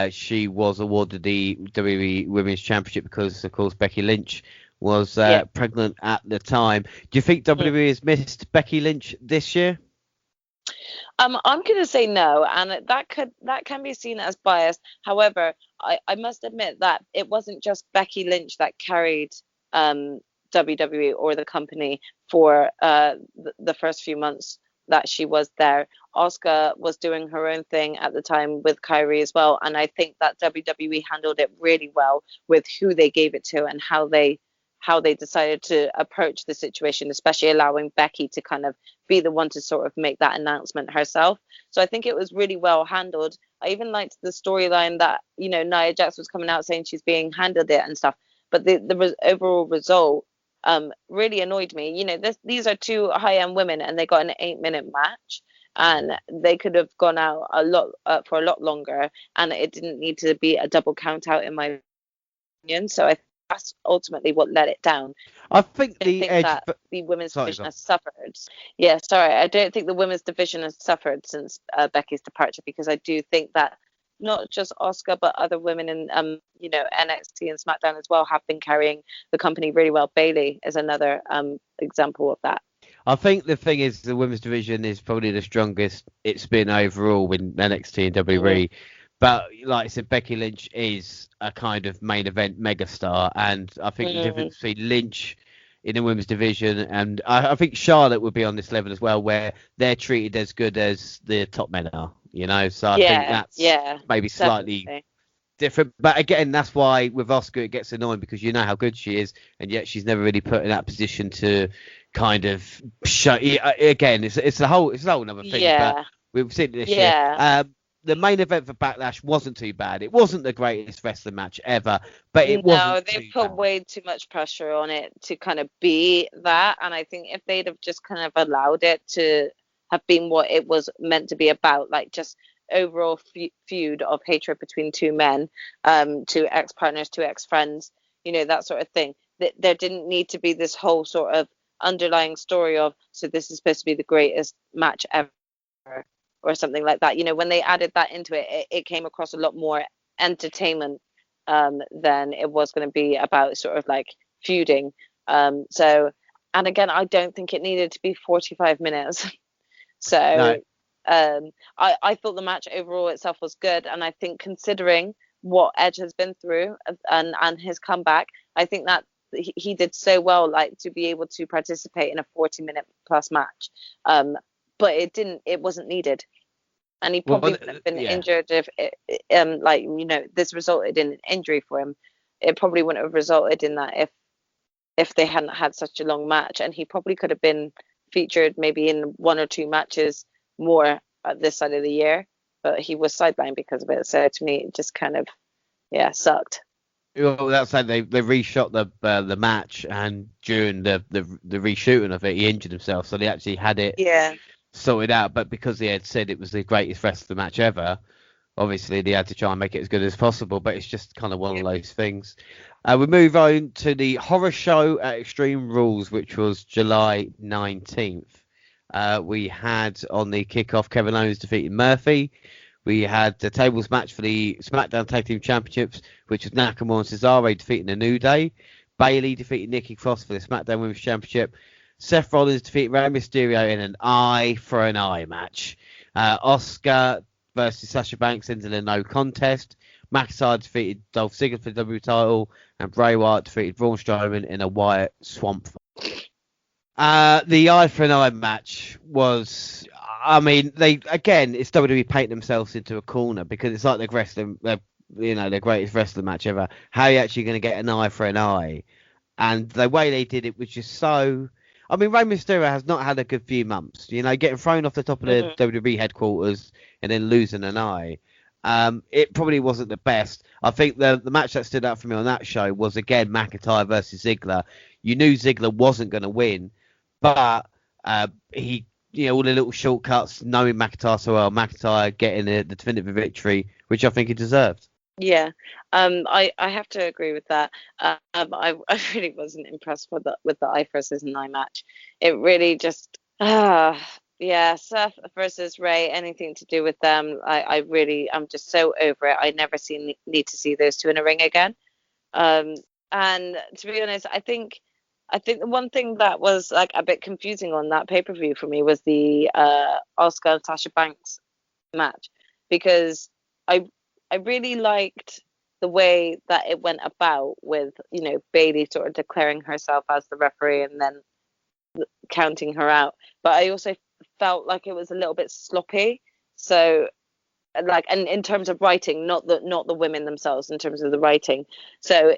she was awarded the WWE Women's Championship because, of course, Becky Lynch was pregnant at the time. Do you think WWE has missed Becky Lynch this year? I'm going to say no, and that can be seen as biased. However, I must admit that it wasn't just Becky Lynch that carried WWE or the company for the first few months that she was there. Asuka was doing her own thing at the time with Kyrie as well, and I think that WWE handled it really well with who they gave it to and how they decided to approach the situation, especially allowing Becky to kind of be the one to sort of make that announcement herself. So I think it was really well handled. I even liked the storyline that, Nia Jax was coming out saying she's being handled it and stuff. But the overall result really annoyed me. These are two high-end women, and they got an 8-minute match, and they could have gone out for a lot longer, and it didn't need to be a double count out, in my opinion. So that's ultimately what let it down. I think that the women's division has suffered. Yeah, sorry, I don't think the women's division has suffered since Becky's departure, because I do think that not just Asuka but other women in NXT and SmackDown as well have been carrying the company really well. Bayley is another example of that. I think the thing is, the women's division is probably the strongest it's been overall with NXT and WWE. But like I said, Becky Lynch is a kind of main event megastar, and I think the difference between Lynch in the women's division and I think Charlotte would be on this level as well, where they're treated as good as the top men are, So I think that's maybe slightly different. But again, that's why with Oscar it gets annoying, because you know how good she is, and yet she's never really put in that position to kind of show. Again, it's a whole other thing. Yeah. But we've seen it this year. The main event for Backlash wasn't too bad. It wasn't the greatest wrestling match ever, but it wasn't. No, they put way too much pressure on it to kind of be that. And I think if they'd have just kind of allowed it to have been what it was meant to be about, like just overall feud of hatred between two men, two ex-partners, two ex-friends, that sort of thing. There didn't need to be this whole sort of underlying story of, so this is supposed to be the greatest match ever or something like that. When they added that into it, it came across a lot more entertainment than it was going to be about sort of like feuding. And again, I don't think it needed to be 45 minutes. So No. I thought the match overall itself was good, and I think considering what Edge has been through and his comeback, I think that he did so well, like to be able to participate in a 40-minute plus match. But it wasn't needed, and he probably would have been injured if this resulted in an injury for him. It probably wouldn't have resulted in that if they hadn't had such a long match, and he probably could have been featured maybe in one or two matches more at this side of the year, but he was sidelined because of it. So to me, it just kind of sucked. Well, that's like they reshot the match, and during the reshooting of it, he injured himself, so they actually had it sorted out. But because they had said it was the greatest wrestling match ever, obviously they had to try and make it as good as possible. But it's just kind of one of those things. We move on to the horror show at Extreme Rules, which was July 19th. We had on the kickoff Kevin Owens defeating Murphy. We had the tables match for the SmackDown Tag Team Championships, which was Nakamura and Cesaro defeating the New Day. Bayley defeated Nikki Cross for the SmackDown Women's Championship. Seth Rollins defeated Rey Mysterio in an eye for an eye match. Asuka versus Sasha Banks ended in a no contest. McIntyre defeated Dolph Ziggler for the W title, and Bray Wyatt defeated Braun Strowman in a Wyatt swamp fight. The eye for an eye match was, I mean, it's WWE painting themselves into a corner, because it's like the greatest wrestling match ever. How are you actually going to get an eye for an eye? And the way they did it was just so. I mean, Rey Mysterio has not had a good few months. Getting thrown off the top of the WWE headquarters and then losing an eye. It probably wasn't the best. I think the match that stood out for me on that show was, again, McIntyre versus Ziggler. You knew Ziggler wasn't going to win, but he, all the little shortcuts, knowing McIntyre so well, McIntyre getting the definitive victory, which I think he deserved. Yeah, I have to agree with that. I really wasn't impressed with the eye versus an eye match. It really just, Seth versus Ray, anything to do with them, I'm just so over it. I never need to see those two in a ring again. And to be honest, I think the one thing that was like a bit confusing on that pay-per-view for me was the Asuka and Sasha Banks match, because I really liked the way that it went about with, Bayley sort of declaring herself as the referee and then counting her out. But I also felt like it was a little bit sloppy. So, like, and in terms of writing, not the women themselves, in terms of the writing. So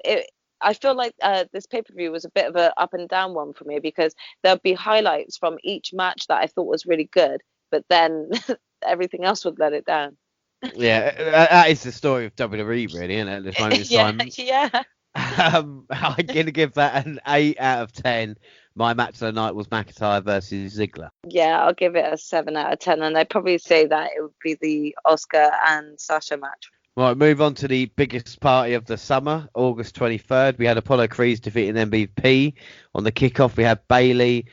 I feel like this pay-per-view was a bit of a up and down one for me, because there'll be highlights from each match that I thought was really good, but then everything else would let it down. Yeah, that is the story of WWE, really, isn't it, at this moment in time? Yeah. I'm going to give that an 8 out of 10. My match of the night was McIntyre versus Ziggler. Yeah, I'll give it a 7 out of 10, and I'd probably say that it would be the Asuka and Sasha match. Right, move on to the biggest party of the summer, August 23rd. We had Apollo Crews defeating MVP. On the kickoff, we had Bayley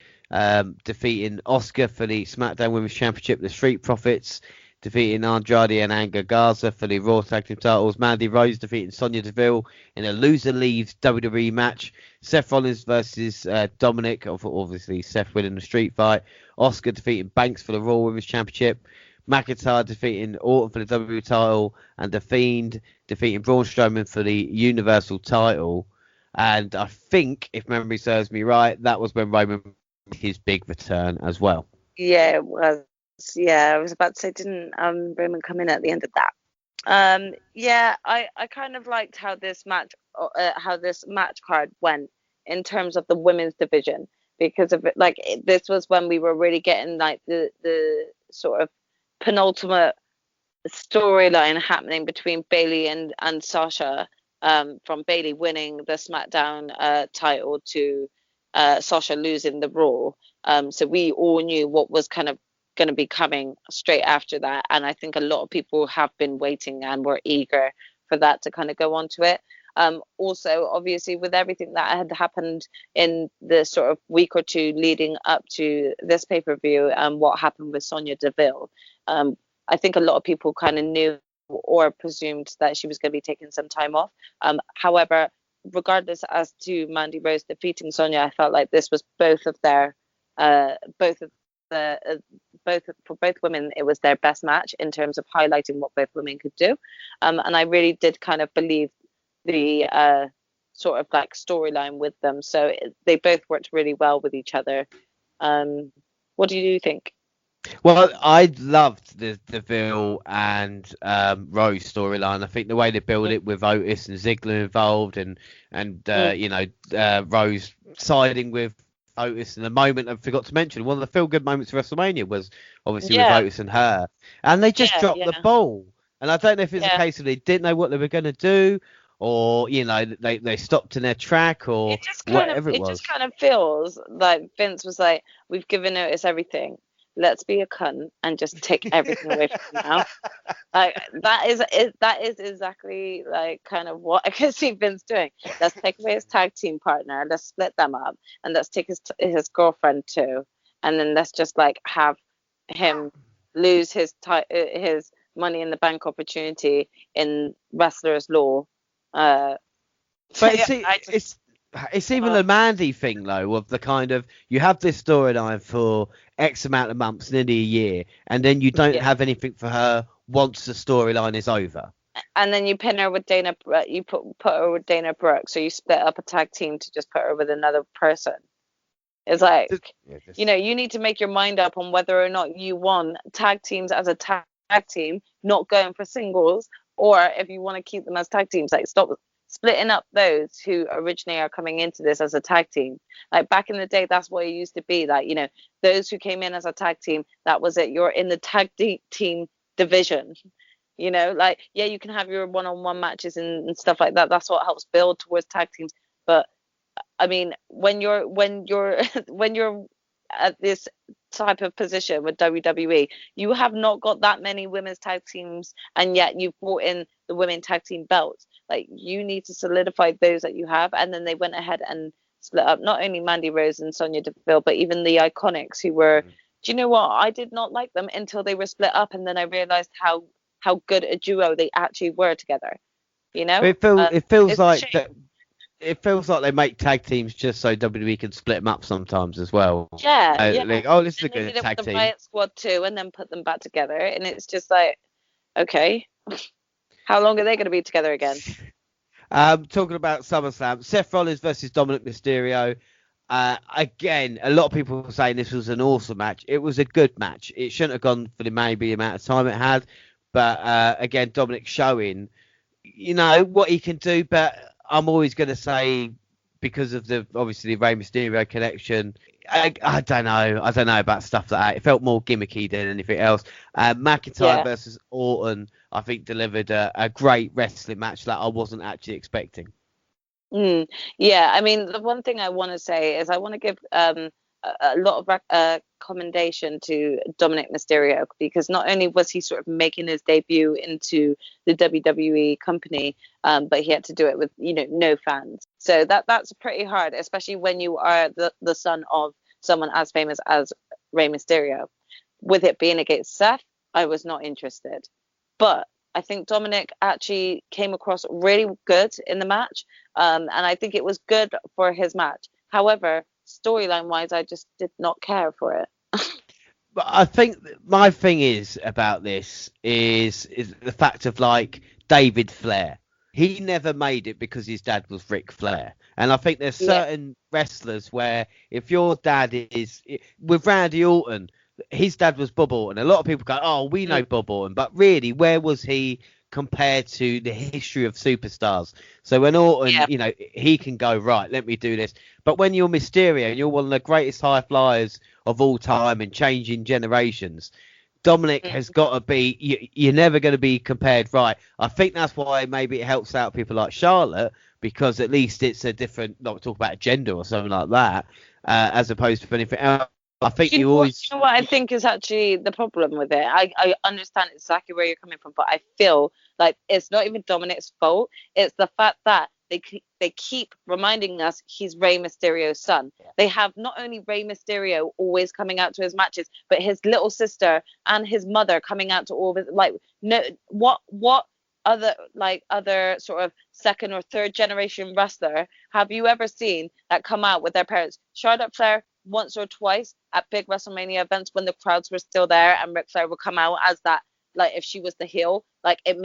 defeating Asuka for the SmackDown Women's Championship. The Street Profits defeating Andrade and Angel Garza for the Raw Tag Team titles. Mandy Rose defeating Sonya Deville in a loser leaves WWE match. Seth Rollins versus Dominic, obviously Seth winning the street fight. Asuka defeating Banks for the Raw Women's Championship. McIntyre defeating Orton for the WWE title, and The Fiend defeating Braun Strowman for the Universal title. And I think, if memory serves me right, that was when Roman made his big return as well. Yeah, it was. Yeah, I was about to say, didn't Roman come in at the end of that? I kind of liked how this match card went in terms of the women's division, because of it, this was when we were really getting like the sort of penultimate storyline happening between Bayley and Sasha, from Bayley winning the SmackDown title to Sasha losing the Raw. So we all knew what was kind of going to be coming straight after that. And I think a lot of people have been waiting and were eager for that to kind of go on to it. Also, obviously, with everything that had happened in the sort of week or two leading up to this pay-per-view and what happened with Sonya Deville, I think a lot of people kind of knew or presumed that she was going to be taking some time off. However, regardless as to Mandy Rose defeating Sonya, I felt like this was both of for both women, it was their best match in terms of highlighting what both women could do. And I really did kind of believe the sort of like storyline with them. So they both worked really well with each other. What do you think? Well, I loved the Deville and Rose storyline. I think the way they built it with Otis and Ziggler involved, and Rose siding with Otis. And the moment I forgot to mention, one of the feel-good moments of WrestleMania was obviously with Otis and her, and they just dropped the ball. And I don't know if it's a case of they didn't know what they were going to do, or they stopped in their track, or whatever it was. It just kind of feels like Vince was like, "We've given Otis everything. Let's be a cunt and just take everything away from him now." Like that is exactly like kind of what I can see Vince doing. Let's take away his tag team partner. Let's split them up, and let's take his girlfriend too, and then let's just like have him lose his Money in the Bank opportunity in Wrestler's Law. But it's even a Mandy thing though, of the kind of, you have this storyline for X amount of months, nearly a year, and then you don't have anything for her once the storyline is over. And then you pin her with Dana. You put her with Dana Brooke, so you split up a tag team to just put her with another person. It's like, you need to make your mind up on whether or not you want tag teams as a tag team, not going for singles, or if you want to keep them as tag teams. Like, stop splitting up those who originally are coming into this as a tag team. Like back in the day, that's what it used to be. Like, those who came in as a tag team, that was it. You're in the tag team division. You can have your one-on-one matches and stuff like that. That's what helps build towards tag teams. But I mean, when you're at this type of position with WWE, you have not got that many women's tag teams, and yet you've brought in the women tag team belts. Like, you need to solidify those that you have. And then they went ahead and split up not only Mandy Rose and Sonya Deville, but even the Iconics, who were, do you know what? I did not like them until they were split up, and then I realized how good a duo they actually were together. It feels like that. It feels like they make tag teams just so WWE can split them up sometimes as well. Yeah. Like, this is a good tag team. Riot Squad too, and then put them back together, and it's just like, okay, how long are they going to be together again? Talking about SummerSlam, Seth Rollins versus Dominic Mysterio. Again, a lot of people were saying this was an awesome match. It was a good match. It shouldn't have gone for the maybe amount of time it had, but again, Dominic showing, what he can do. But I'm always going to say, because of obviously the Rey Mysterio connection, I don't know about stuff like that. It felt more gimmicky than anything else. McIntyre versus Orton, I think, delivered a great wrestling match that I wasn't actually expecting. Yeah, I mean, the one thing I want to say is I want to give a lot of commendation to Dominic Mysterio, because not only was he sort of making his debut into the WWE company, but he had to do it with no fans. So that's pretty hard, especially when you are the son of someone as famous as Rey Mysterio. With it being against Seth, I was not interested, but I think Dominic actually came across really good in the match, and I think it was good for his match. However, storyline wise, I just did not care for it. But I think my thing is about this is the fact of, like, David Flair. He never made it because his dad was Ric Flair. And I think there's certain wrestlers where if your dad is, with Randy Orton, his dad was Bob Orton. A lot of people go, oh, we know Bob Orton. But really, where was he compared to the history of superstars? So when Orton, he can go, right, let me do this. But when you're Mysterio and you're one of the greatest high flyers of all time and changing generations, Dominic has got to be, you're never going to be compared right. I think that's why maybe it helps out people like Charlotte, because at least it's a different, not talk about gender or something like that, as opposed to anything else. I think Do you you know what, always. you know what I think is actually the problem with it? I understand exactly where you're coming from, but I feel like it's not even Dominic's fault. It's the fact that they keep reminding us he's Rey Mysterio's son. They have not only Rey Mysterio always coming out to his matches, but his little sister and his mother coming out to all of his, like, no, what other sort of second or third generation wrestler have you ever seen that come out with their parents? Charlotte Flair once or twice at big WrestleMania events when the crowds were still there, and Ric Flair would come out as that, like, if she was the heel, like, it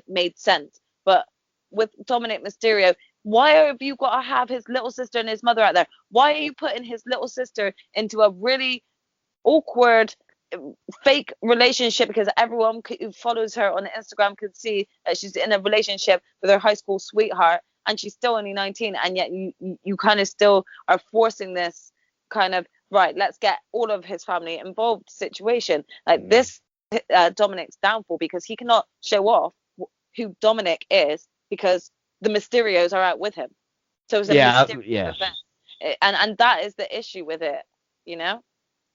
made sense. But with Dominic Mysterio, why have you got to have his little sister and his mother out there? Why are you putting his little sister into a really awkward fake relationship, because everyone who follows her on Instagram could see that she's in a relationship with her high school sweetheart, and she's still only 19, and yet you kind of still are forcing this kind of, right, let's get all of his family involved situation. Like, this Dominic's downfall, because he cannot show off who Dominic is because the Mysterios are out with him. So it's a mysterious event. And that is the issue with it, you know?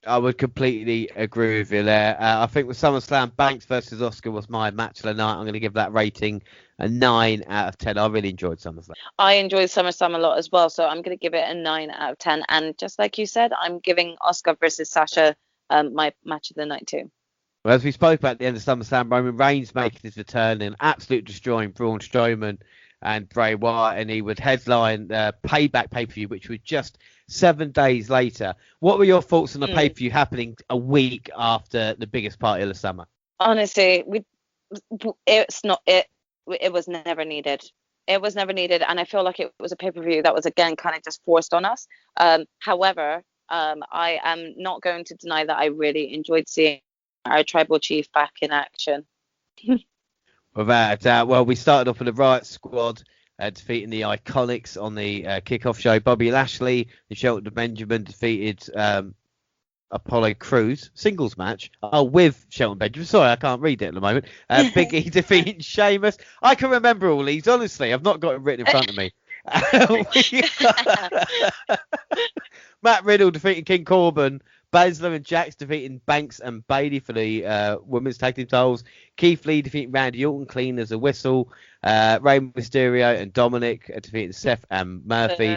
I would completely agree with you there. I think with SummerSlam, Banks versus Oscar was my match of the night. I'm going to give that rating a 9 out of 10. I really enjoyed SummerSlam. I enjoyed SummerSlam a lot as well, so I'm going to give it a 9 out of 10. And just like you said, I'm giving Oscar versus Sasha my match of the night too. Well, as we spoke about at the end of SummerSlam, Roman Reigns making his return and absolutely destroying Braun Strowman and Bray Wyatt, and he would headline Payback pay-per-view, which was just 7 days later. What were your thoughts on the pay-per-view happening a week after the biggest party of the summer? Honestly, it was never needed. It was never needed, and I feel like it was a pay-per-view that was, again, kind of just forced on us. However, I am not going to deny that I really enjoyed seeing our tribal chief back in action. Without a doubt. Well, we started off with the Riot Squad defeating the Iconics on the kickoff show. Bobby Lashley and Shelton Benjamin defeated Apollo Crews, singles match, with Shelton Benjamin. Sorry, I can't read it at the moment. Big E defeating Sheamus. I can remember all these, honestly. I've not got it written in front of me. Matt Riddle defeating King Corbin. Baszler and Jax defeating Banks and Bayley for the women's tag team titles. Keith Lee defeating Randy Orton clean as a whistle. Rey Mysterio and Dominic defeating Seth and Murphy.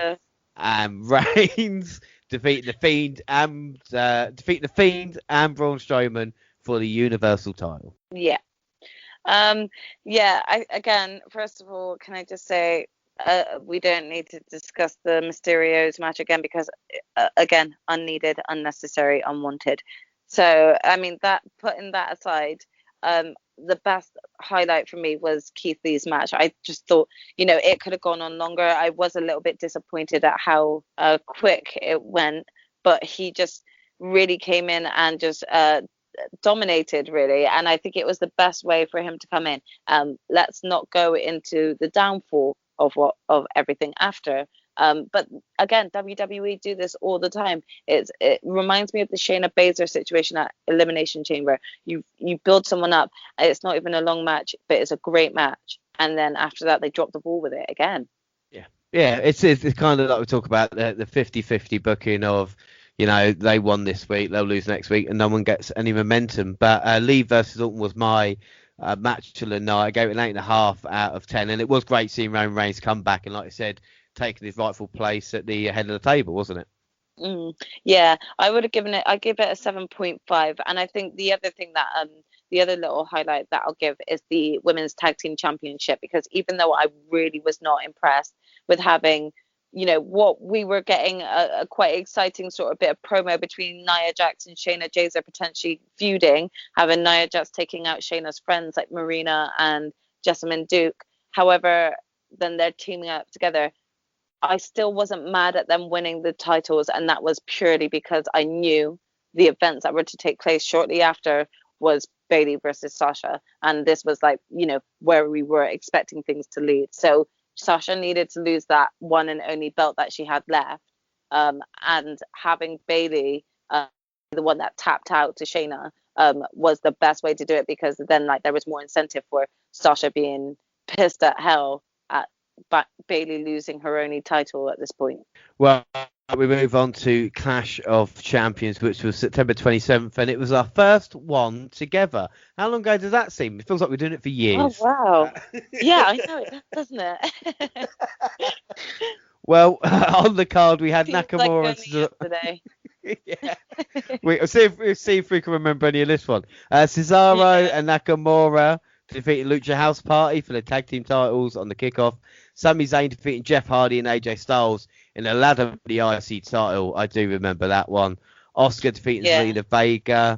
And Reigns defeating the Fiend and Braun Strowman for the Universal title. Yeah. Again, first of all, can I just say, we don't need to discuss the Mysterios match again, because again, unneeded, unnecessary, unwanted. So, I mean, that, putting that aside, the best highlight for me was Keith Lee's match. I just thought, it could have gone on longer. I was a little bit disappointed at how quick it went, but he just really came in and just dominated, really. And I think it was the best way for him to come in. Let's not go into the downfall of everything after. But again, WWE do this all the time. It reminds me of the Shayna Baszler situation at Elimination Chamber. You build someone up. It's not even a long match, but it's a great match. And then after that, they drop the ball with it again. Yeah. It's kind of like we talk about the 50-50 booking of, they won this week, they'll lose next week, and no one gets any momentum. But Lee versus Orton was my match of the night. I gave it an 8.5 out of 10, and it was great seeing Roman Reigns come back and, like I said, taking his rightful place at the head of the table, wasn't it? Yeah, I would have given it. I give it a 7.5, and I think the other thing that the other little highlight that I'll give is the Women's Tag Team Championship, because even though I really was not impressed with having, what we were getting a quite exciting sort of bit of promo between Nia Jax and Shayna Baszler potentially feuding, having Nia Jax taking out Shayna's friends like Marina and Jessamine Duke. However, then they're teaming up together. I still wasn't mad at them winning the titles, and that was purely because I knew the events that were to take place shortly after was Bayley versus Sasha, and this was like, where we were expecting things to lead. So Sasha needed to lose that one and only belt that she had left, and having Bayley, the one that tapped out to Shayna, was the best way to do it, because then, like, there was more incentive for Sasha being pissed at hell at Bailey losing her only title at this point. Well, we move on to Clash of Champions, which was September 27th, and it was our first one together. How long ago does that seem? It feels like we're doing it for years. Oh, wow. Yeah, I know it, doesn't it? Well, on the card, we had Seems Nakamura like only yesterday. yeah. We'll see if we can remember any of this one. Cesaro and Nakamura defeating Lucha House Party for the tag team titles on the kickoff. Sami Zayn defeating Jeff Hardy and AJ Styles in a ladder for the IC title. I do remember that one. Oscar defeating Zelina Vega.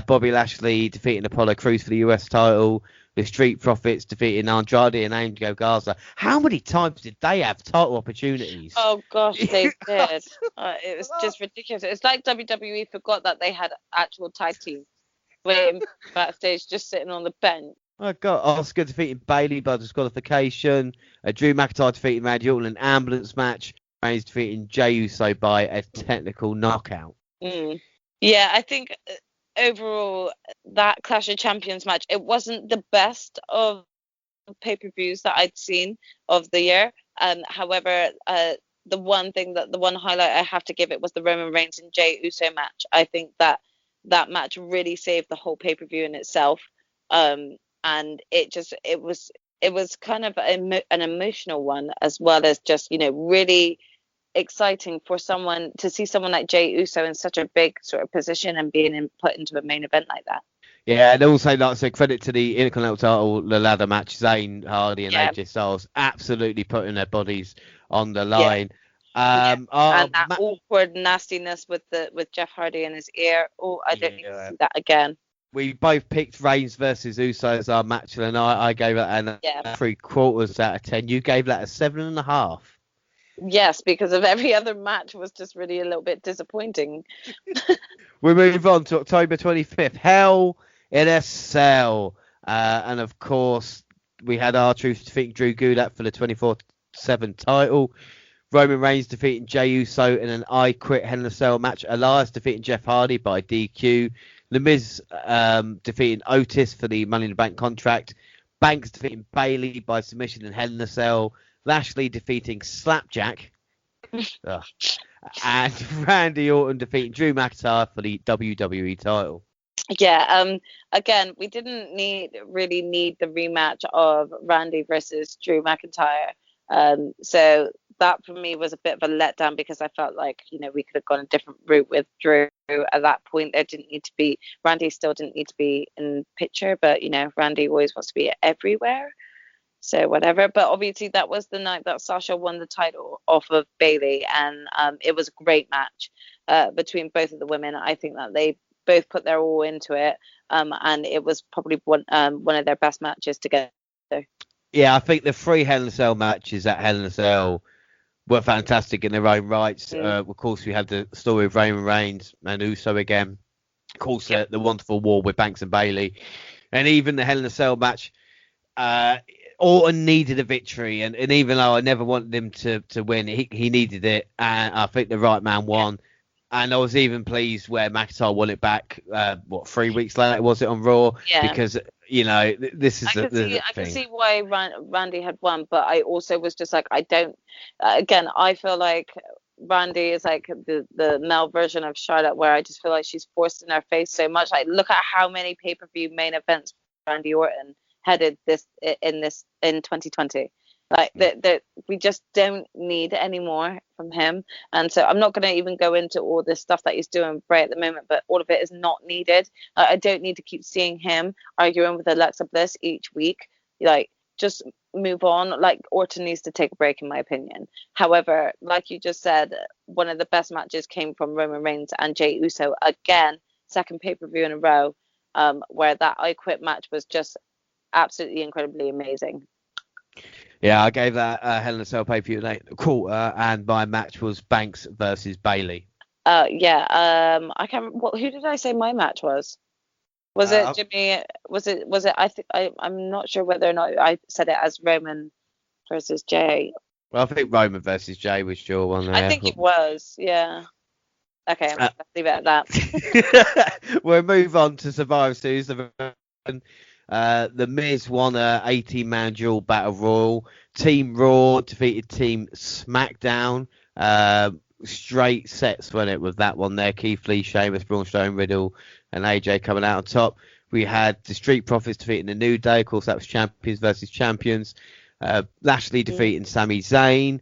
Bobby Lashley defeating Apollo Crews for the US title. The Street Profits defeating Andrade and Angel Garza. How many times did they have title opportunities? Oh, gosh, they did. It was just ridiculous. It's like WWE forgot that they had actual tag teams waiting backstage, just sitting on the bench. I got Oscar defeating Bailey by disqualification. Drew McIntyre defeating Randy Orton in an ambulance match. Reigns defeating Jey Uso by a technical knockout. Yeah, I think overall that Clash of Champions match, it wasn't the best of pay-per-views that I'd seen of the year. However, the one highlight I have to give it was the Roman Reigns and Jey Uso match. I think that match really saved the whole pay-per-view in itself. And it was kind of an emotional one, as well as just, really exciting for someone to see someone like Jey Uso in such a big sort of position and being put into a main event like that. Yeah, and also, like I said, credit to the Intercontinental title, the ladder match, Zayn, Hardy and AJ Styles absolutely putting their bodies on the line. And that awkward nastiness with Jeff Hardy in his ear. Oh, I don't need to see that again. We both picked Reigns versus Uso as our match of the night. I gave it a 3/4 out of 10. You gave that a 7.5. Yes, because of every other match was just really a little bit disappointing. We move on to October 25th. Hell in a Cell. And of course, we had R-Truth defeating Drew Gulak for the 24/7 title. Roman Reigns defeating Jey Uso in an I Quit Hell in a Cell match. Elias defeating Jeff Hardy by DQ. The Miz defeating Otis for the Money in the Bank contract. Banks defeating Bailey by submission in Hell in a Cell. Lashley defeating Slapjack. And Randy Orton defeating Drew McIntyre for the WWE title. Yeah, again, we didn't really need the rematch of Randy versus Drew McIntyre. So that for me was a bit of a letdown, because I felt like, we could have gone a different route with Drew at that point. Randy still didn't need to be in picture, but Randy always wants to be everywhere. So whatever. But obviously that was the night that Sasha won the title off of Bailey, and it was a great match between both of the women. I think that they both put their all into it, and it was probably one of their best matches together. Yeah, I think the 3 Hell in a Cell matches at Hell in a Cell were fantastic in their own rights. Of course, we had the story of Roman Reigns and Uso again. Of course, the wonderful war with Banks and Bailey, and even the Hell in a Cell match. Orton needed a victory, and even though I never wanted him to win, he needed it, and I think the right man won. And I was even pleased where McIntyre won it back. 3 weeks later was it on Raw? Yeah. Because this is the thing. I can see why Randy had won, but I also was just like, I don't. Again, I feel like Randy is like the male version of Charlotte, where I just feel like she's forced in her face so much. Like, look at how many pay-per-view main events Randy Orton headed in 2020. Like that we just don't need any more from him. And so I'm not going to even go into all this stuff that he's doing right at the moment, but all of it is not needed. I don't need to keep seeing him arguing with Alexa Bliss each week. Like, just move on. Like, Orton needs to take a break, in my opinion. However, like you just said, one of the best matches came from Roman Reigns and Jey Uso. Again, second pay-per-view in a row, where that I Quit match was just absolutely incredibly amazing. Yeah, I gave that Hell in a Cell pay-per-view quarter, and my match was Banks versus Bailey. I can't. Who did I say my match was? Was it Jimmy? Was it? I'm not sure whether or not I said it as Roman versus Jey. Well, I think Roman versus Jey was your one there. I think it was. Yeah. Okay, let's leave it at that. We'll move on to Survivor Series. The Miz won a 18-man duel battle royal, Team Raw defeated Team SmackDown. Straight sets, wasn't it, with that one there? Keith Lee, Sheamus, Braun Strowman, Riddle, and AJ coming out on top. We had the Street Profits defeating the New Day. Of course, that was champions versus champions. Lashley defeating Sami Zayn.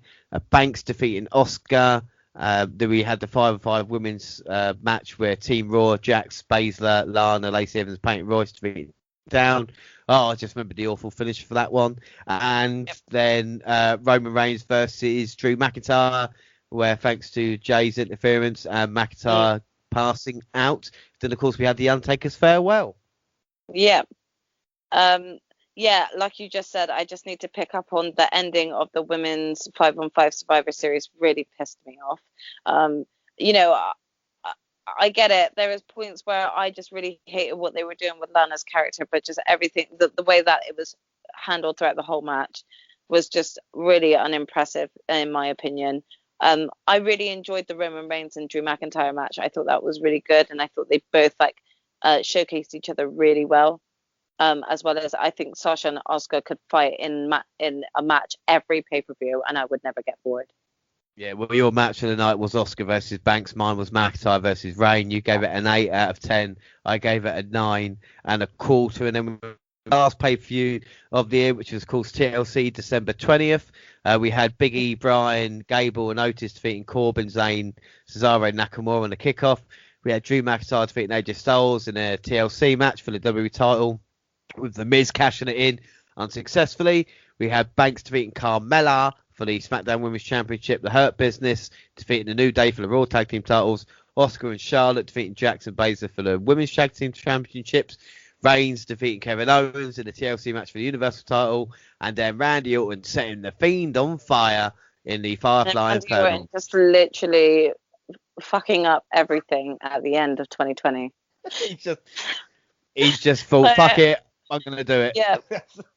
Banks defeating Oscar. Then we had the 5-on-5 women's match where Team Raw, Jax, Baszler, Lana, Lacey Evans, Peyton Royce defeating down. Oh, I just remember the awful finish for that one. And then Roman Reigns versus Drew McIntyre, where thanks to Jay's interference and McIntyre passing out. Then, of course, we had the Undertaker's farewell. Yeah. Like you just said, I just need to pick up on the ending of the women's 5-on-5 Survivor Series. Really pissed me off. I get it. There was points where I just really hated what they were doing with Lana's character, but just everything, the way that it was handled throughout the whole match was just really unimpressive, in my opinion. I really enjoyed the Roman Reigns and Drew McIntyre match. I thought that was really good, and I thought they both showcased each other really well. As well as I think Sasha and Asuka could fight in a match every pay-per-view, and I would never get bored. Yeah, well, your match of the night was Oscar versus Banks. Mine was McIntyre versus Reign. You gave it an 8 out of 10. I gave it a 9 and a quarter. And then last pay-per-view of the year, which was, of course, TLC, December 20th. We had Big E, Bryan, Gable, and Otis defeating Corbin, Zayn, Cesaro, and Nakamura on the kickoff. We had Drew McIntyre defeating AJ Styles in a TLC match for the WWE title, with The Miz cashing it in unsuccessfully. We had Banks defeating Carmella for the SmackDown Women's Championship. The Hurt Business defeating the New Day for the Raw Tag Team titles. Oscar and Charlotte defeating Jackson Baszler for the Women's Tag Team Championships. Reigns defeating Kevin Owens in the TLC match for the Universal title. And then Randy Orton setting The Fiend on fire in the Firefly and Randy Orton just literally fucking up everything at the end of 2020. He's just thought, fuck it, I'm gonna do it. Yeah,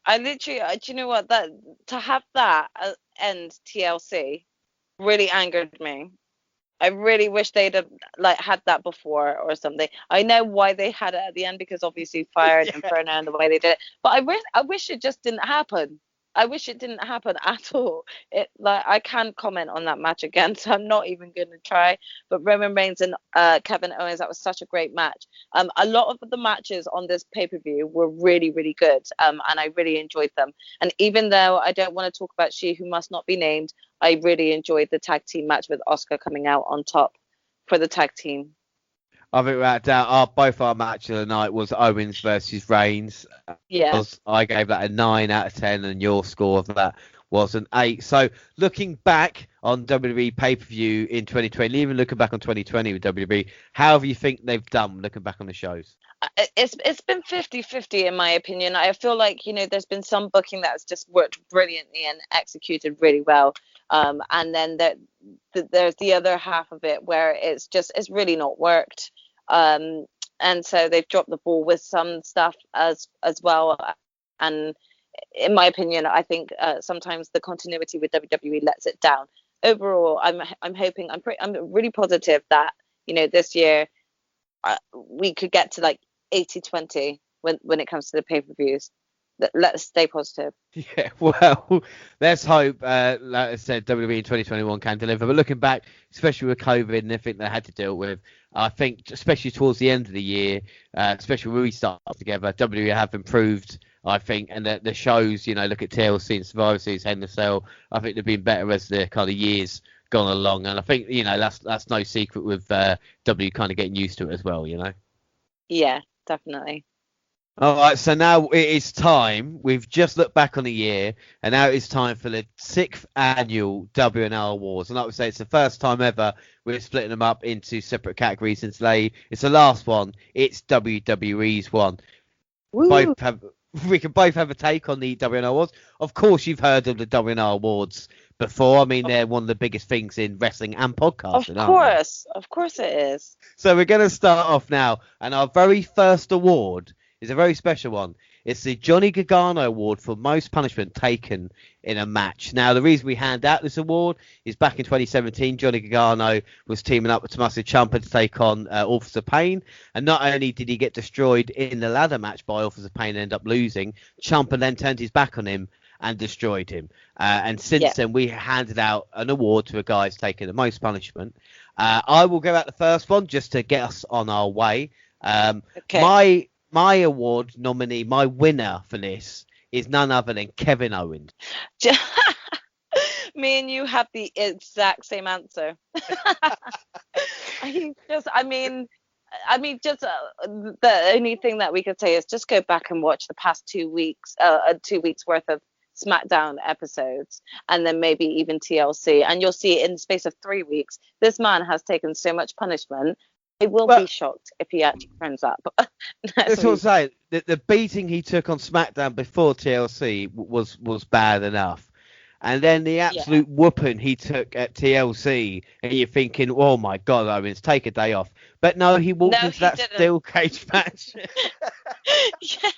I literally, do you know what, that to have that end TLC really angered me. I really wish they'd have had that before or something. I know why they had it at the end, because obviously Fire and Inferno and the way they did it, but I wish it just didn't happen. I wish it didn't happen at all. I can't comment on that match again, so I'm not even going to try. But Roman Reigns and Kevin Owens, that was such a great match. A lot of the matches on this pay-per-view were really, really good, and I really enjoyed them. And even though I don't want to talk about She Who Must Not Be Named, I really enjoyed the tag team match with Asuka coming out on top for the tag team. I think without doubt, both our match of the night was Owens versus Reigns. Yeah. I gave that a 9 out of 10, and your score of that was an 8. So looking back on WWE pay-per-view in 2020, even looking back on 2020 with WWE, how do you think they've done looking back on the shows? It's been 50-50 in my opinion. I feel like, there's been some booking that has just worked brilliantly and executed really well. And then there's the other half of it where it's really not worked. And so they've dropped the ball with some stuff as well. And in my opinion, I think sometimes the continuity with WWE lets it down. Overall, I'm hoping, I'm really positive that, this year we could get to 80-20 when it comes to the pay-per-views. Let's stay positive. Yeah, well, let's hope, like I said, WWE in 2021 can deliver. But looking back, especially with COVID and everything they had to deal with, I think, especially towards the end of the year, especially when we start together, WWE have improved, I think, and the shows, look at TLC and Survivor Series, Hell in a Cell, I think they've been better as the kind of years gone along. And I think, that's no secret with W kind of getting used to it as well, Yeah, definitely. All right, so now it is time. We've just looked back on the year, and now it's time for the 6th Annual WNR Awards. And like we say, it's the first time ever we're splitting them up into separate categories. And today, it's the last one. It's WWE's one. We can both have a take on the WNR Awards. Of course, you've heard of the WNR Awards before. I mean, they're one of the biggest things in wrestling and podcasting, Of course it is. So we're going to start off now, and our very first award is a very special one. It's the Johnny Gargano Award for most punishment taken in a match. Now, the reason we hand out this award is back in 2017, Johnny Gargano was teaming up with Tommaso Ciampa to take on Authors of Pain. And not only did he get destroyed in the ladder match by Authors of Pain and end up losing, Ciampa then turned his back on him and destroyed him. And since then, we handed out an award to a guy who's taken the most punishment. I will go out the first one just to get us on our way. My award nominee, my winner for this is none other than Kevin Owens. Me and you have the exact same answer. The only thing that we could say is just go back and watch the past 2 weeks, 2 weeks worth of SmackDown episodes, and then maybe even TLC, and you'll see in the space of 3 weeks, this man has taken so much punishment. I will be shocked if he actually turns up. That's what I'm saying. The beating he took on SmackDown before TLC was bad enough. And then the absolute whooping he took at TLC, and you're thinking, oh my God, Owens, take a day off. But no, he walked into that steel cage match. Yeah,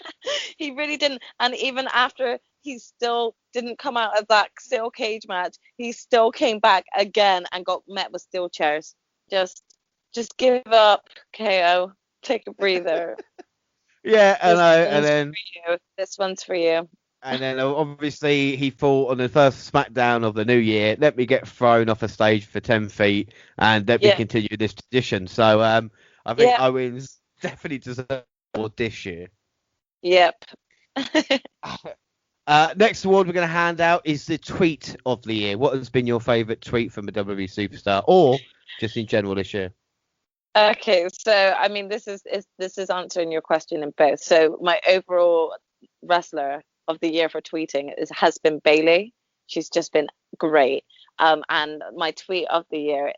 he really didn't. And even after he still didn't come out of that steel cage match, he still came back again and got met with steel chairs. Just give up, KO. Take a breather. Yeah, I know. And then this one's for you. And then obviously he fought on the first SmackDown of the new year. Let me get thrown off a stage for 10 feet and let me continue this tradition. So I think Owens definitely deserves an award this year. Yep. Next award we're going to hand out is the tweet of the year. What has been your favourite tweet from a WWE superstar, or just in general this year? Okay, so I mean this is answering your question in both. So my overall wrestler of the year for tweeting has been Bayley. She's just been great. And my tweet of the year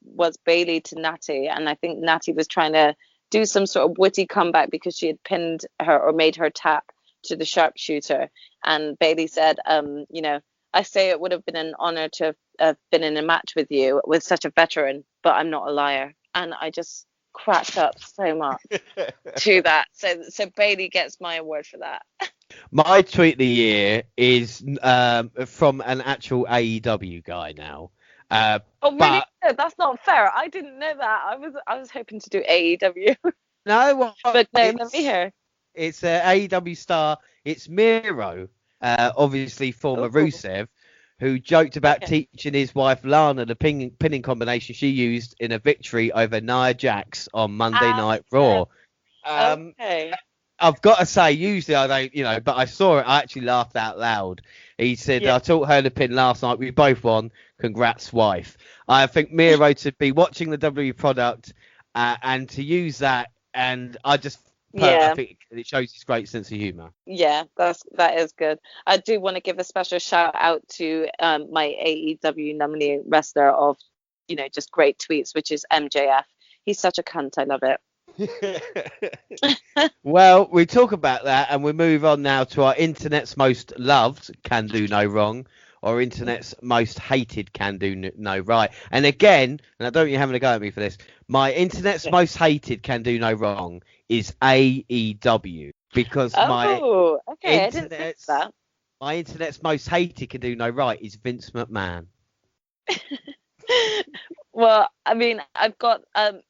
was Bayley to Natty, and I think Natty was trying to do some sort of witty comeback because she had pinned her or made her tap to the sharpshooter, and Bayley said, I say it would have been an honor to have been in a match with you, with such a veteran, but I'm not a liar. And I just cracked up so much to that. So Bayley gets my award for that. My tweet of the year is from an actual AEW guy now. Oh really? That's not fair. I didn't know that. I was hoping to do AEW. No, but no, let me hear. It's an AEW star. It's Miro, obviously former Rusev, who joked about teaching his wife Lana the pinning combination she used in a victory over Nia Jax on Monday Night Raw. I've got to say, usually I don't, but I saw it. I actually laughed out loud. He said, I taught her the pin last night. We both won. Congrats, wife. I think Miro to be watching the WWE product and to use that. And I think it shows his great sense of humour. Yeah, that is good. I do want to give a special shout out to my AEW nominee wrestler of, just great tweets, which is MJF. He's such a cunt. I love it. Well, we talk about that and we move on now to our internet's most loved can do no wrong, or internet's most hated can do no right. And again, and I don't want you having a go at me for this, my internet's most hated can do no wrong is AEW, because my internet's most hated can do no right is Vince McMahon. Well, I mean, I've got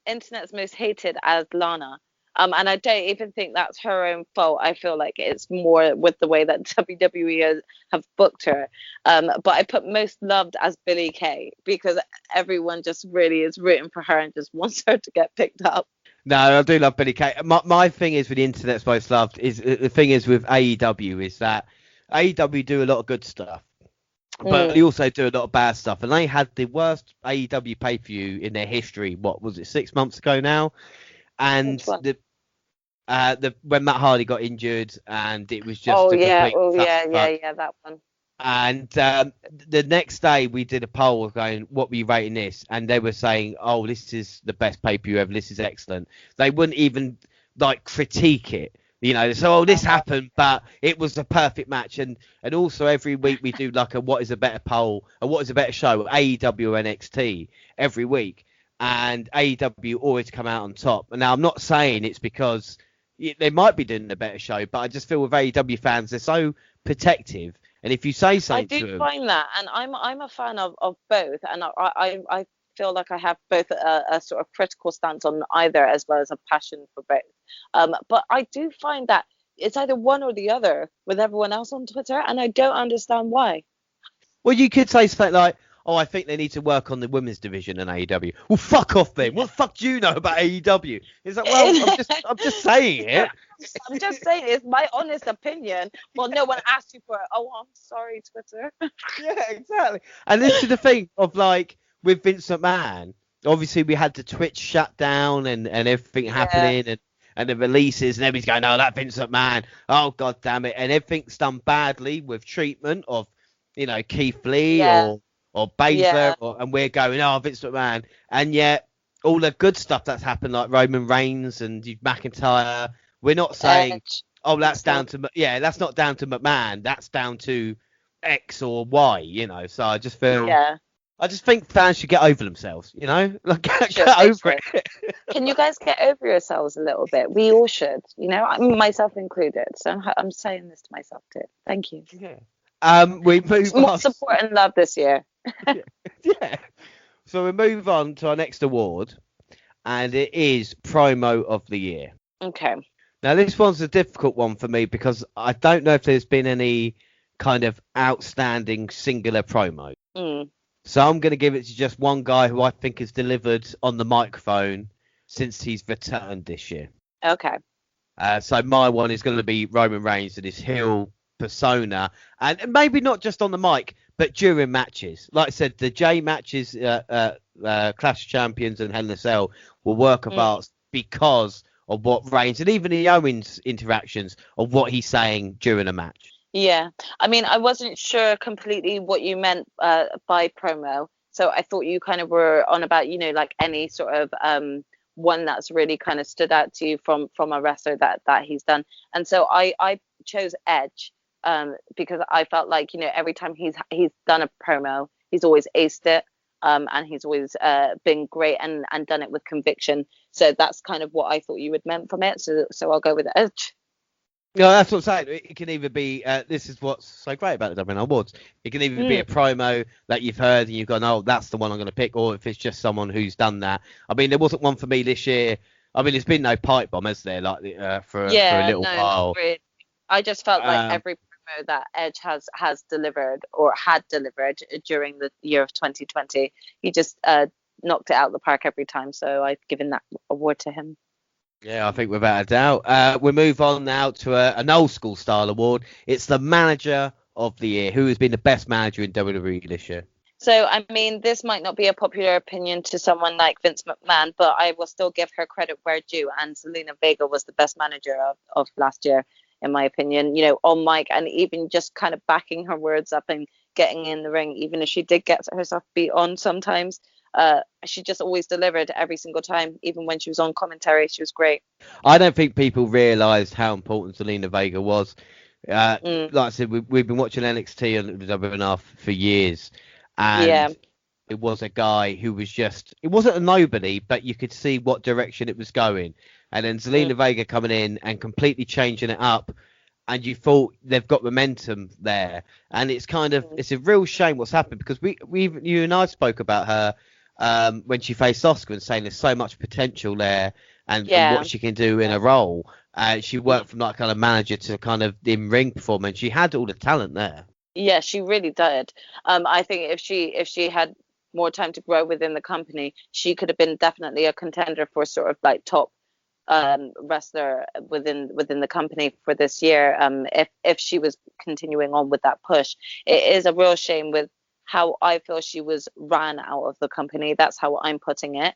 internet's most hated as Lana, and I don't even think that's her own fault. I feel like it's more with the way that WWE have booked her. But I put most loved as Billie Kay, because everyone just really is rooting for her and just wants her to get picked up. No, I do love Billie Kay. My thing is with the internet's most loved is the thing is with AEW is that AEW do a lot of good stuff. But they also do a lot of bad stuff, and they had the worst AEW pay-per-view in their history. What was it, 6 months ago now? And when Matt Hardy got injured, and it was just that one. And the next day we did a poll going, what were you rating this? And they were saying, oh, this is the best pay-per-view ever. This is excellent. They wouldn't even critique it. So this happened, but it was a perfect match. And also every week we do a what is a better poll, or what is a better show, AEW or NXT every week. And AEW always come out on top. And now I'm not saying it's because they might be doing a better show, but I just feel with AEW fans, they're so protective. And if you say something to them... I do find that, and I'm a fan of both. And I feel like I have both a sort of critical stance on either, as well as a passion for both. But I do find that it's either one or the other with everyone else on Twitter, and I don't understand why. Well, you could say something like, "Oh, I think they need to work on the women's division in AEW." Well, fuck off then. What the fuck do you know about AEW? It's like, well, I'm just saying it. I'm just saying, it's my honest opinion. Well, no one asked you for it. Oh, I'm sorry, Twitter. Yeah, exactly. And this is the thing of like with Vince McMahon. Obviously, we had the Twitch shut down and everything happening and the releases and everybody's going, "Oh, that Vince McMahon. Oh, god damn it!" And everything's done badly with treatment of, Keith Lee or Baszler, and we're going, "Oh, Vince McMahon," and yet all the good stuff that's happened, like Roman Reigns and McIntyre, we're not saying, Edge. "Oh, that's down to that's not down to McMahon. That's down to X or Y." So I just feel, I just think fans should get over themselves. Like get over it. Can you guys get over yourselves a little bit? We all should. Myself included. So I'm saying this to myself too. Thank you. Yeah. We move more on. Support and love this year. Yeah. So we move on to our next award, and it is Promo of the Year. Okay. Now this one's a difficult one for me because I don't know if there's been any kind of outstanding singular promo. So I'm going to give it to just one guy who I think has delivered on the microphone since he's returned this year. Okay. So my one is going to be Roman Reigns and his heel persona, and maybe not just on the mic, but during matches. Like I said, the J matches, Clash of Champions and Hell in a Cell will work about because of what Reigns and even the Owens interactions of what he's saying during a match. Yeah, I mean, I wasn't sure completely what you meant by promo, so I thought you kind of were on about, like any sort of one that's really kind of stood out to you from a wrestler that he's done. And so I chose Edge because I felt like, every time he's done a promo, he's always aced it, and he's always been great and done it with conviction. So that's kind of what I thought you had meant from it. So I'll go with Edge. No, that's what I'm saying. It can either be, this is what's so great about the WNR Awards. It can either be a promo that you've heard and you've gone, "Oh, that's the one I'm going to pick," or if it's just someone who's done that. I mean, there wasn't one for me this year. I mean, there's been no pipe bomb, has there? Like for a little while. Not really. I just felt like every promo that Edge has delivered or had delivered during the year of 2020, he just knocked it out of the park every time. So I've given that award to him. Yeah, I think without a doubt. We move on now to an old school style award. It's the Manager of the Year. Who has been the best manager in WWE this year? So, I mean, this might not be a popular opinion to someone like Vince McMahon, but I will still give her credit where due. And Zelina Vega was the best manager of last year, in my opinion, on mic, and even just kind of backing her words up and getting in the ring, even if she did get herself beat on sometimes. She just always delivered every single time, even when she was on commentary. She was great. I don't think people realised how important Zelina Vega was. Like I said, we've been watching NXT on WNR for years, and it was a guy who was it wasn't a nobody, but you could see what direction it was going. And then Zelina Vega coming in and completely changing it up, and you thought they've got momentum there. And it's kind of it's a real shame what's happened, because you and I spoke about her when she faced Oscar and saying there's so much potential there and what she can do in a role. She worked from that kind of manager to kind of in-ring performance. She had all the talent there. Yeah, she really did. I think if she had more time to grow within the company, she could have been definitely a contender for sort of like top wrestler within the company for this year. If she was continuing on with that push, it is a real shame with how I feel she was ran out of the company. That's how I'm putting it.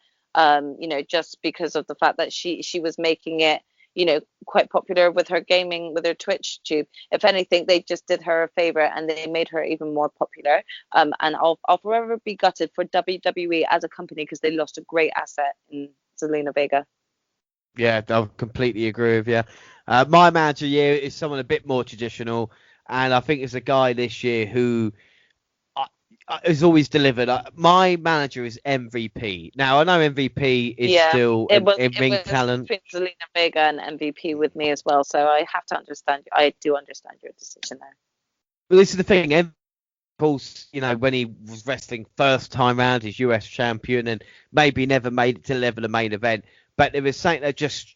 Just because of the fact that she was making it, quite popular with her gaming, with her Twitch tube. If anything, they just did her a favor and they made her even more popular. And I'll forever be gutted for WWE as a company, because they lost a great asset in Zelina Vega. Yeah, I completely agree with you. My manager year is someone a bit more traditional, and I think it's a guy this year who has always delivered. My manager is MVP. Now, I know MVP is still in-ring talent. Between Zelina Vega and MVP with me as well, so I have to understand. I do understand your decision there. But this is the thing. course, you know, when he was wrestling first time round, he's US champion, and maybe never made it to the level of main event. But there was something that just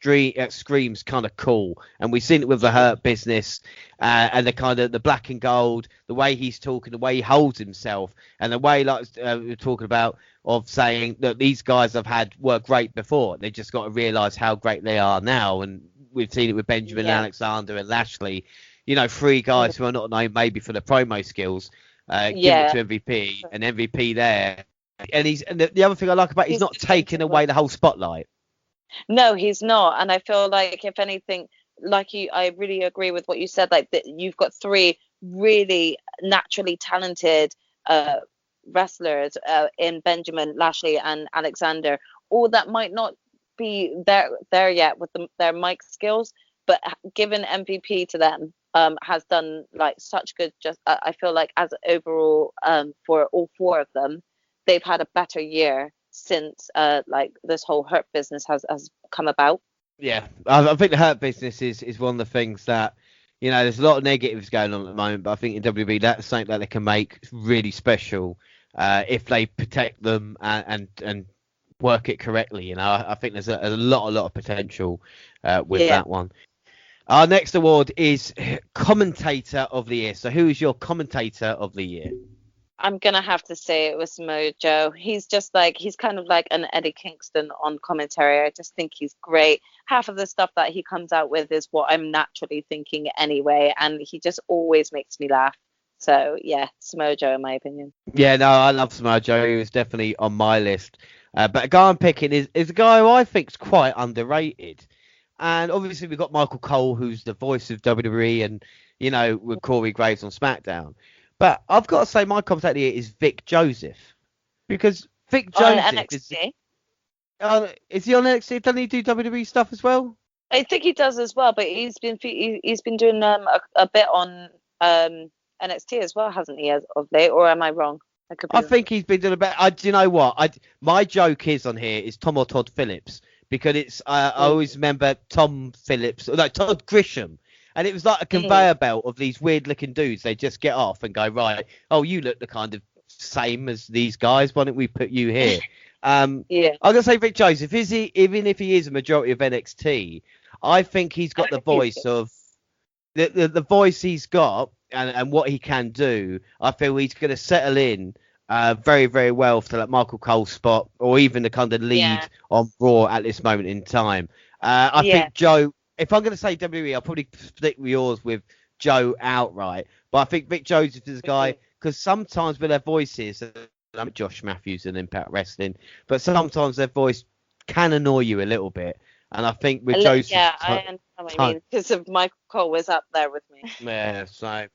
screams kind of cool, and we've seen it with the Hurt Business, and the kind of the black and gold, the way he's talking, the way he holds himself, and the way like we were talking about of saying that these guys were great before. They just got to realise how great they are now, and we've seen it with Benjamin, Alexander, and Lashley. You know, three guys who are not known maybe for their promo skills. Give it to MVP, and MVP there. And the other thing I like about he's not taking away the whole spotlight. No, he's not. And I feel like, if anything, like I really agree with what you said. Like, that you've got three really naturally talented wrestlers in Benjamin, Lashley, and Alexander. All that might not be there yet with their mic skills, but given MVP to them has done like such good. I feel like as overall for all four of them, they've had a better year since like this whole Hurt Business has come about. Yeah, I think the Hurt Business is one of the things that, you know, there's a lot of negatives going on at the moment, but I think in WWE that's something that they can make really special if they protect them and work it correctly. You know, I think there's a lot of potential with that one. Our next award is Commentator of the Year. So who is your Commentator of the Year? I'm going to have to say it was Mojo. He's kind of like an Eddie Kingston on commentary. I just think he's great. Half of the stuff that he comes out with is what I'm naturally thinking anyway. And he just always makes me laugh. So, yeah, Smojo in my opinion. Yeah, no, I love Smojo. He was definitely on my list. But a guy I'm picking is a guy who I think is quite underrated. And obviously we've got Michael Cole, who's the voice of WWE, and, you know, with Corey Graves on SmackDown. But I've got to say my commentator here is Vic Joseph. Because Vic Joseph on NXT. Is he on NXT? Doesn't he do WWE stuff as well? I think he does as well, but he's been doing a bit on NXT as well, hasn't he, as of late? Or am I wrong? I think he's been doing a bit. Do you know what? My joke is on here is Tom or Todd Phillips, because it's I always remember Todd Grisham. And it was like a conveyor belt of these weird-looking dudes. They just get off and go, right, oh, you look the kind of same as these guys. Why don't we put you here? I'm going to say Vic Joseph. Even if he is a majority of NXT, I think he's got the voice of the voice he's got and what he can do. I feel he's going to settle in very, very well for that Michael Cole spot, or even the kind of lead on Raw at this moment in time. I think Joe... If I'm going to say WWE, I'll probably stick with yours with Joe outright. But I think Vic Joseph is a guy, because sometimes with their voices, I'm Josh Matthews and Impact Wrestling, but sometimes their voice can annoy you a little bit. And I think with Joseph... Yeah, I understand what you mean, because of Michael Cole was up there with me. Yeah, so...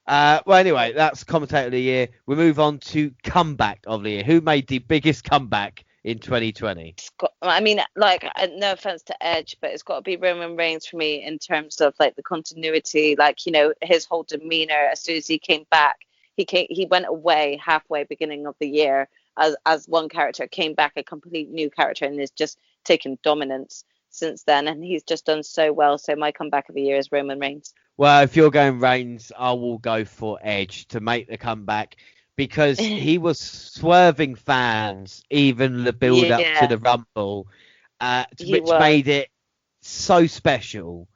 well, anyway, that's Commentator of the Year. We move on to Comeback of the Year. Who made the biggest comeback in 2020? No offense to Edge, but it's got to be Roman Reigns for me, in terms of like the continuity, like, you know, his whole demeanor as soon as he came back. He went away halfway beginning of the year as one character, came back a complete new character, and has just taken dominance since then, and he's just done so well. So my comeback of the year is Roman Reigns. Well, if you're going Reigns, I will go for Edge to make the comeback, because he was swerving fans even the build up to the Rumble, which made it so special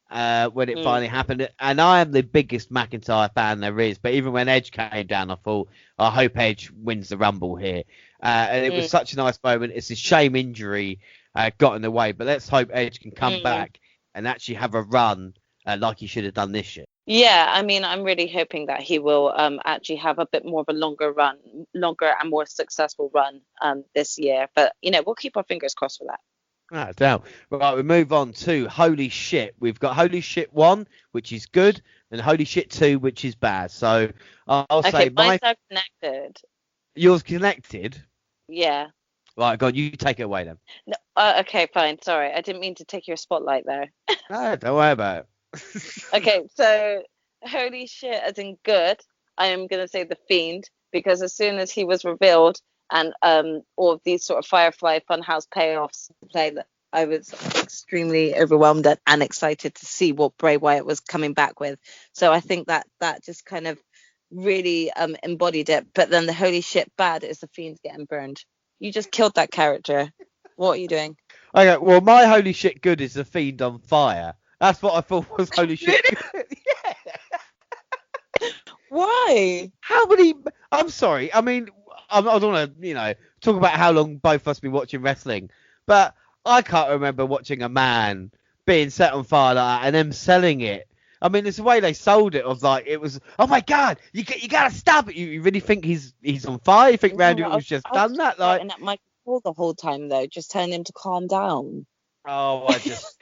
when it finally happened. And I am the biggest McIntyre fan there is, but even when Edge came down, I thought, I hope Edge wins the Rumble here. And it was such a nice moment. It's a shame injury got in the way, but let's hope Edge can come back and actually have a run like he should have done this year. Yeah, I mean, I'm really hoping that he will actually have a bit more of a longer and more successful run this year. But, you know, we'll keep our fingers crossed for that. Ah, damn. Right, we move on to Holy Shit. We've got Holy Shit 1, which is good, and Holy Shit 2, which is bad. So I'll say mine's are connected. Yours connected? Yeah. Right, go on, you take it away then. No, okay, fine. Sorry, I didn't mean to take your spotlight there. No, don't worry about it. Okay, so Holy Shit as in good, I am going to say The Fiend, because as soon as he was revealed and all of these sort of Firefly Funhouse payoffs play, that I was extremely overwhelmed and excited to see what Bray Wyatt was coming back with. So I think that just kind of really embodied it. But then the holy shit bad is the Fiend getting burned. You just killed that character. What are you doing? Okay, well, my holy shit good is the Fiend on fire. That's what I thought was holy shit good. Yeah. Why? How many? I'm sorry. I mean, I don't want to, talk about how long both of us been watching wrestling, but I can't remember watching a man being set on fire like that and them selling it. I mean, it's the way they sold it. Of like, it was, oh my god, you gotta stop it. You really think he's on fire? You think Randy was just done that? Like, at Michael Cole the whole time though, just telling him to calm down. oh,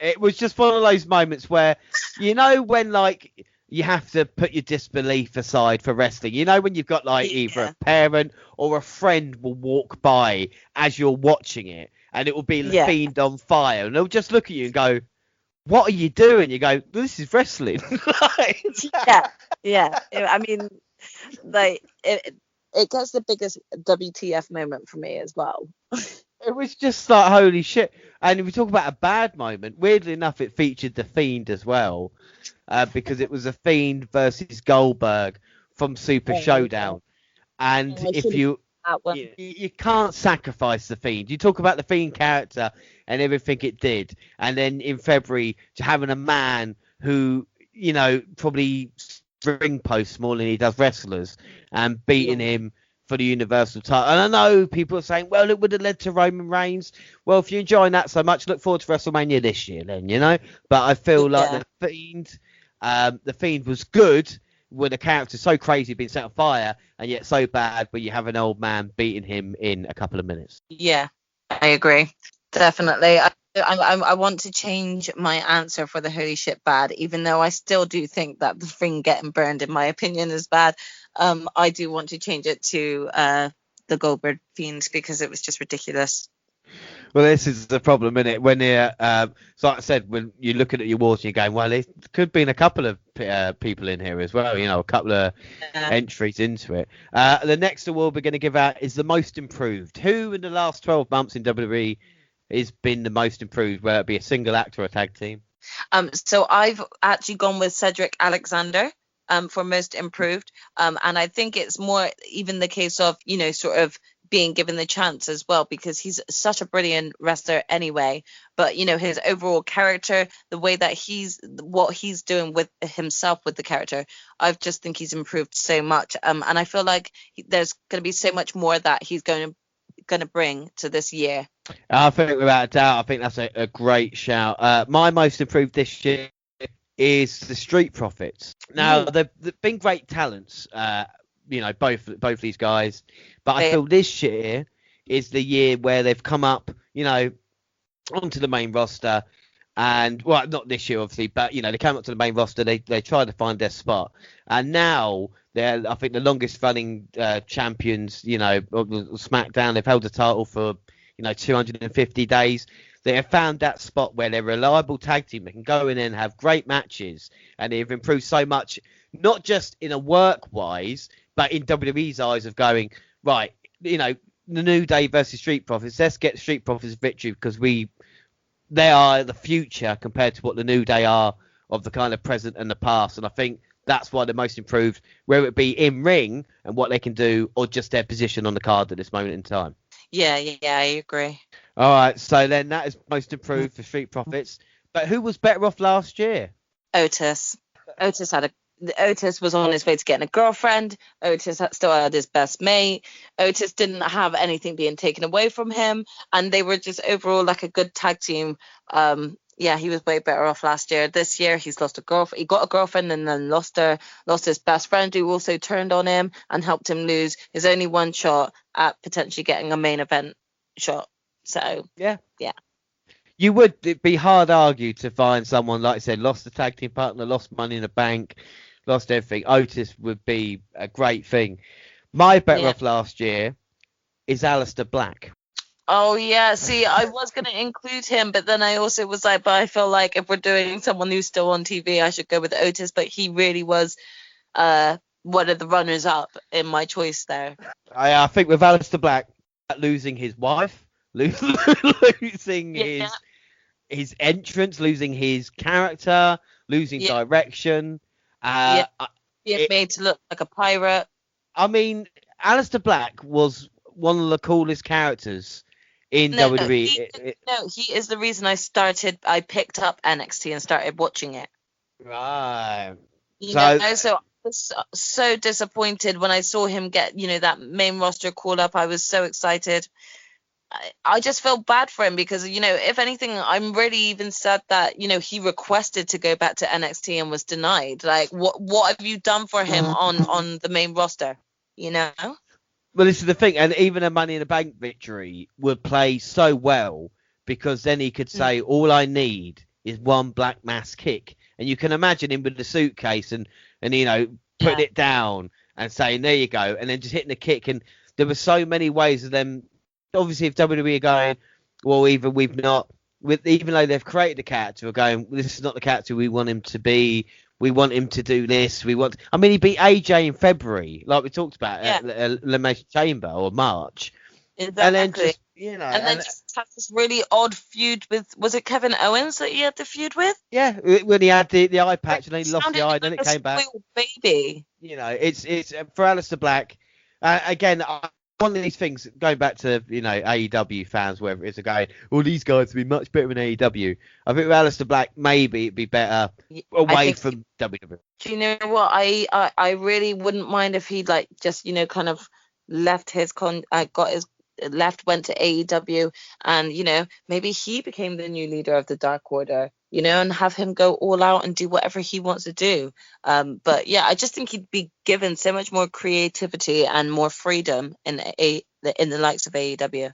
it was just one of those moments where, when like you have to put your disbelief aside for wrestling. When you've got like either a parent or a friend will walk by as you're watching it, and it will be the Fiend on fire, and they'll just look at you and go, "What are you doing?" You go, "This is wrestling." Yeah. I mean, like it gets the biggest WTF moment for me as well. It was just like, holy shit. And if we talk about a bad moment, weirdly enough, it featured the Fiend as well, because it was a Fiend versus Goldberg from Super Showdown. And if you can't sacrifice the Fiend. You talk about the Fiend character and everything it did, and then in February to having a man who probably ring posts more than he does wrestlers, and beating him for the Universal title. And I know people are saying, well, it would have led to Roman Reigns. Well, if you're enjoying that so much, look forward to WrestleMania this year then, But I feel like the Fiend was good when a character so crazy being set on fire, and yet so bad when you have an old man beating him in a couple of minutes. Yeah, I agree. Definitely. I want to change my answer for the holy shit bad, even though I still do think that the Fiend getting burned, in my opinion, is bad. I do want to change it to the Goldberg Fiend, because it was just ridiculous. Well, this is the problem, isn't it? When so like I said, when you're looking at your awards and you're going, well, there could have been a couple of people in here as well, a couple of entries into it. The next award we're going to give out is the most improved. Who in the last 12 months in WWE has been the most improved, whether it be a single act or a tag team? So I've actually gone with Cedric Alexander for most improved. And I think it's more even the case of, sort of being given the chance as well, because he's such a brilliant wrestler anyway. But, his overall character, the way that what he's doing with himself with the character, I just think he's improved so much. And I feel like there's going to be so much more that he's going to bring to this year. I think without a doubt, I think that's a great shout. My most improved this year is the Street Profits. Now, they've been great talents, both these guys, but I feel this year is the year where they've come up, onto the main roster. And, well, not this year, obviously, but, they came up to the main roster. They tried to find their spot. And now they're, I think, the longest running champions, SmackDown. They've held the title for, 250 days. They have found that spot where they're a reliable tag team. They can go in and have great matches. And they've improved so much, not just in a work-wise, but in WWE's eyes of going, right, the New Day versus Street Profits. Let's get Street Profits victory, because they are the future compared to what the New Day are of the kind of present and the past. And I think that's why they're most improved, whether it be in ring and what they can do, or just their position on the card at this moment in time. Yeah, I agree. All right, so then that is most improved for Street Profits. But who was better off last year? Otis. Otis was on his way to getting a girlfriend. Otis still had his best mate. Otis didn't have anything being taken away from him, and they were just overall like a good tag team. He was way better off last year. This year he's lost a girlfriend. He got a girlfriend and then lost her. Lost his best friend, who also turned on him and helped him lose his only one shot at potentially getting a main event shot. So yeah. You would be hard argued to find someone, like I said, lost the tag team partner, lost Money in the Bank, lost everything. Otis would be a great thing. My better off last year is Aleister Black. Oh, yeah. See, I was going to include him, but then I also was like, but I feel like if we're doing someone who's still on TV, I should go with Otis. But he really was one of the runners-up in my choice there. I think with Aleister Black losing his wife, losing his entrance, losing his character, losing direction. being made to look like a pirate. I mean, Aleister Black was one of the coolest characters in WWE. He is the reason I picked up NXT and started watching it. Right. So I was so disappointed when I saw him get, that main roster call up. I was so excited. I just felt bad for him because, if anything, I'm really even sad that, he requested to go back to NXT and was denied. Like, what have you done for him on the main roster? Well, this is the thing, and even a Money in the Bank victory would play so well because then he could say, all I need is one black mass kick. And you can imagine him with the suitcase and putting it down and saying, there you go, and then just hitting the kick. And there were so many ways of them. Obviously, if WWE are going, well, even though they've created the character, are going, well, this is not the character we want him to be. We want him to do this. He beat AJ in February, like we talked about at Elimination Chamber or March. Exactly. And then just, just have this really odd feud with, was it Kevin Owens that he had the feud with? Yeah, when he had the eye patch and then he lost the eye, then it came back. Baby. It's for Aleister Black. Again, one of these things, going back to, AEW fans, wherever it is, are going, well, these guys would be much better in AEW. I think with Aleister Black, maybe it'd be better away from WWE. Do you know what? I really wouldn't mind if he'd just, kind of left went to AEW and, maybe he became the new leader of the Dark Order, and have him go all out and do whatever he wants to do. But yeah, I just think he'd be given so much more creativity and more freedom in the likes of AEW.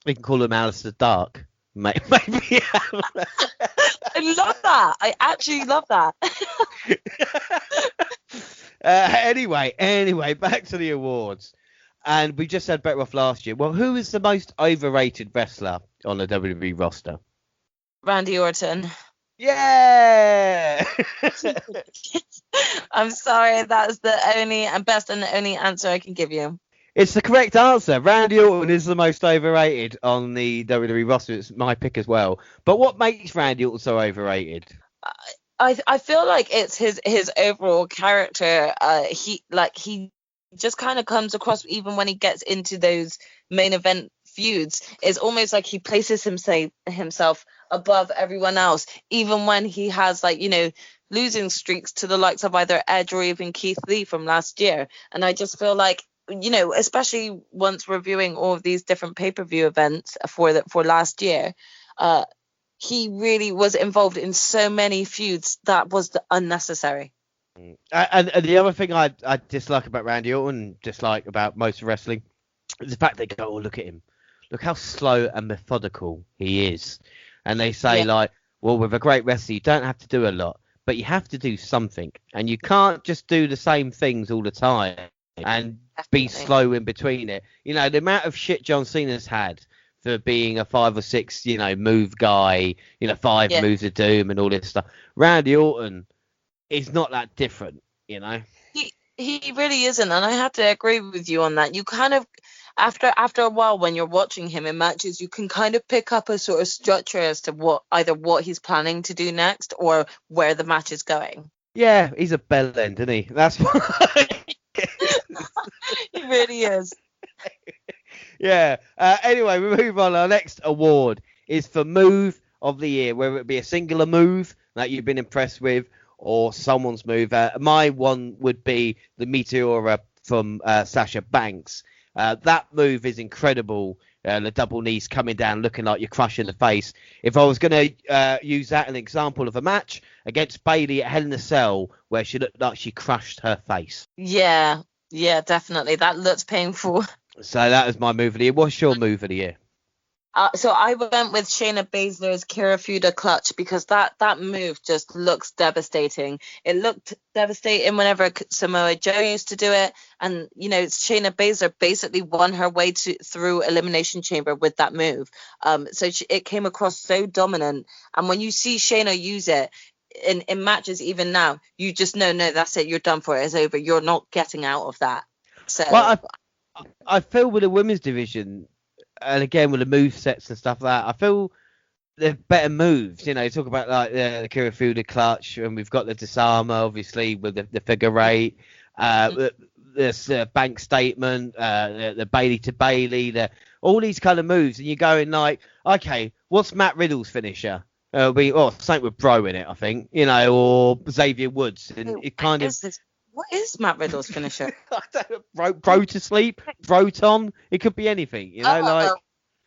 We can call him Aleister Dark. Maybe. I love that. I actually love that. Anyway, back to the awards. And we just had better off last year. Well, who is the most overrated wrestler on the WWE roster? Randy Orton. Yeah. I'm sorry, that's the only and best and the only answer I can give you. It's the correct answer. Randy Orton is the most overrated on the WWE roster. It's my pick as well. But what makes Randy Orton so overrated? I feel like it's his overall character. He just kind of comes across, even when he gets into those main event feuds, it's almost like he places himself above everyone else, even when he has losing streaks to the likes of either Edge or even Keith Lee from last year. And I just feel like, especially once reviewing all of these different pay-per-view events for last year, he really was involved in so many feuds that was unnecessary. And the other thing I dislike about Randy Orton, dislike about most wrestling, is the fact they go, oh, look at him. Look how slow and methodical he is. And they say, well, with a great wrestler, you don't have to do a lot, but you have to do something. And you can't just do the same things all the time and be slow in between it. The amount of shit John Cena's had for being a 5 or 6, move guy, 5 moves of doom and all this stuff. Randy Orton is not that different, He really isn't, and I have to agree with you on that. You kind of, after a while, when you're watching him in matches, you can kind of pick up a sort of structure as to what he's planning to do next or where the match is going. Yeah, he's a bell end, isn't he? That's what he really is. Yeah. Anyway, we move on. Our next award is for Move of the Year, whether it be a singular move that you've been impressed with or someone's move. My one would be the Meteora from Sasha Banks. That move is incredible. The double knees coming down, looking like you're crushing the face. If I was going to use that as an example of a match against Bayley at Hell in a Cell, where she looked like she crushed her face. Yeah, definitely. That looks painful. So that was my move of the year. What's your move of the year? So I went with Shayna Baszler's Kirifuda clutch because that move just looks devastating. It looked devastating whenever Samoa Joe used to do it. And, Shayna Baszler basically won her way through Elimination Chamber with that move. So it came across so dominant. And when you see Shayna use it in matches even now, you just know, no, that's it. You're done for it. It's over. You're not getting out of that. So well, I feel with the women's division, and again with the move sets and stuff like that, I feel the better moves. You know, talk about like the Kirifuda clutch, and we've got the disarmer, obviously, with the figure eight. This bank statement, the Bailey to Bailey, all these kind of moves, and you're going like, okay, what's Matt Riddle's finisher? Something with Bro in it, I think, you know, or Xavier Woods, and it kind of. What is Matt Riddle's finisher? I don't know, bro to sleep, Broton. It could be anything, you know, like.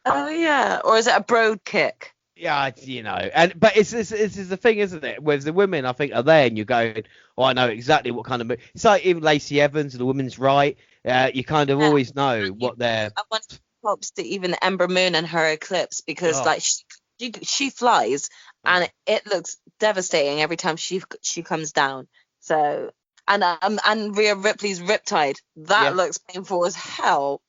Oh yeah, or is it a broad kick? Yeah, you know, but it's the thing, isn't it? Whereas the women, I think, are there, and you're going, oh, I know exactly what kind of move. It's like even Lacey Evans, the women's right. You kind of always know what they're. I want props to even Ember Moon and her Eclipse, because like she flies and it looks devastating every time she comes down. So and Rhea Ripley's Riptide, that looks painful as hell.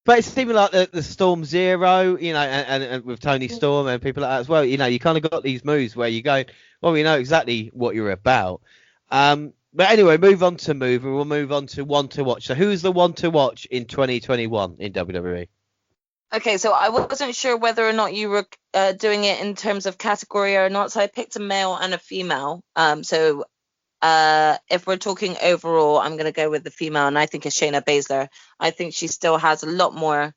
But it's even like the Storm Zero, you know, and with Tony Storm and people like that as well. You know, you kind of got these moves where you go, well, we know exactly what you're about. But anyway, move on to move, and we'll move on to one to watch. So who's the one to watch in 2021 in WWE? Okay, so I wasn't sure whether or not you were doing it in terms of category or not. So I picked a male and a female. So if we're talking overall, I'm going to go with the female, and I think it's Shayna Baszler. I think she still has a lot more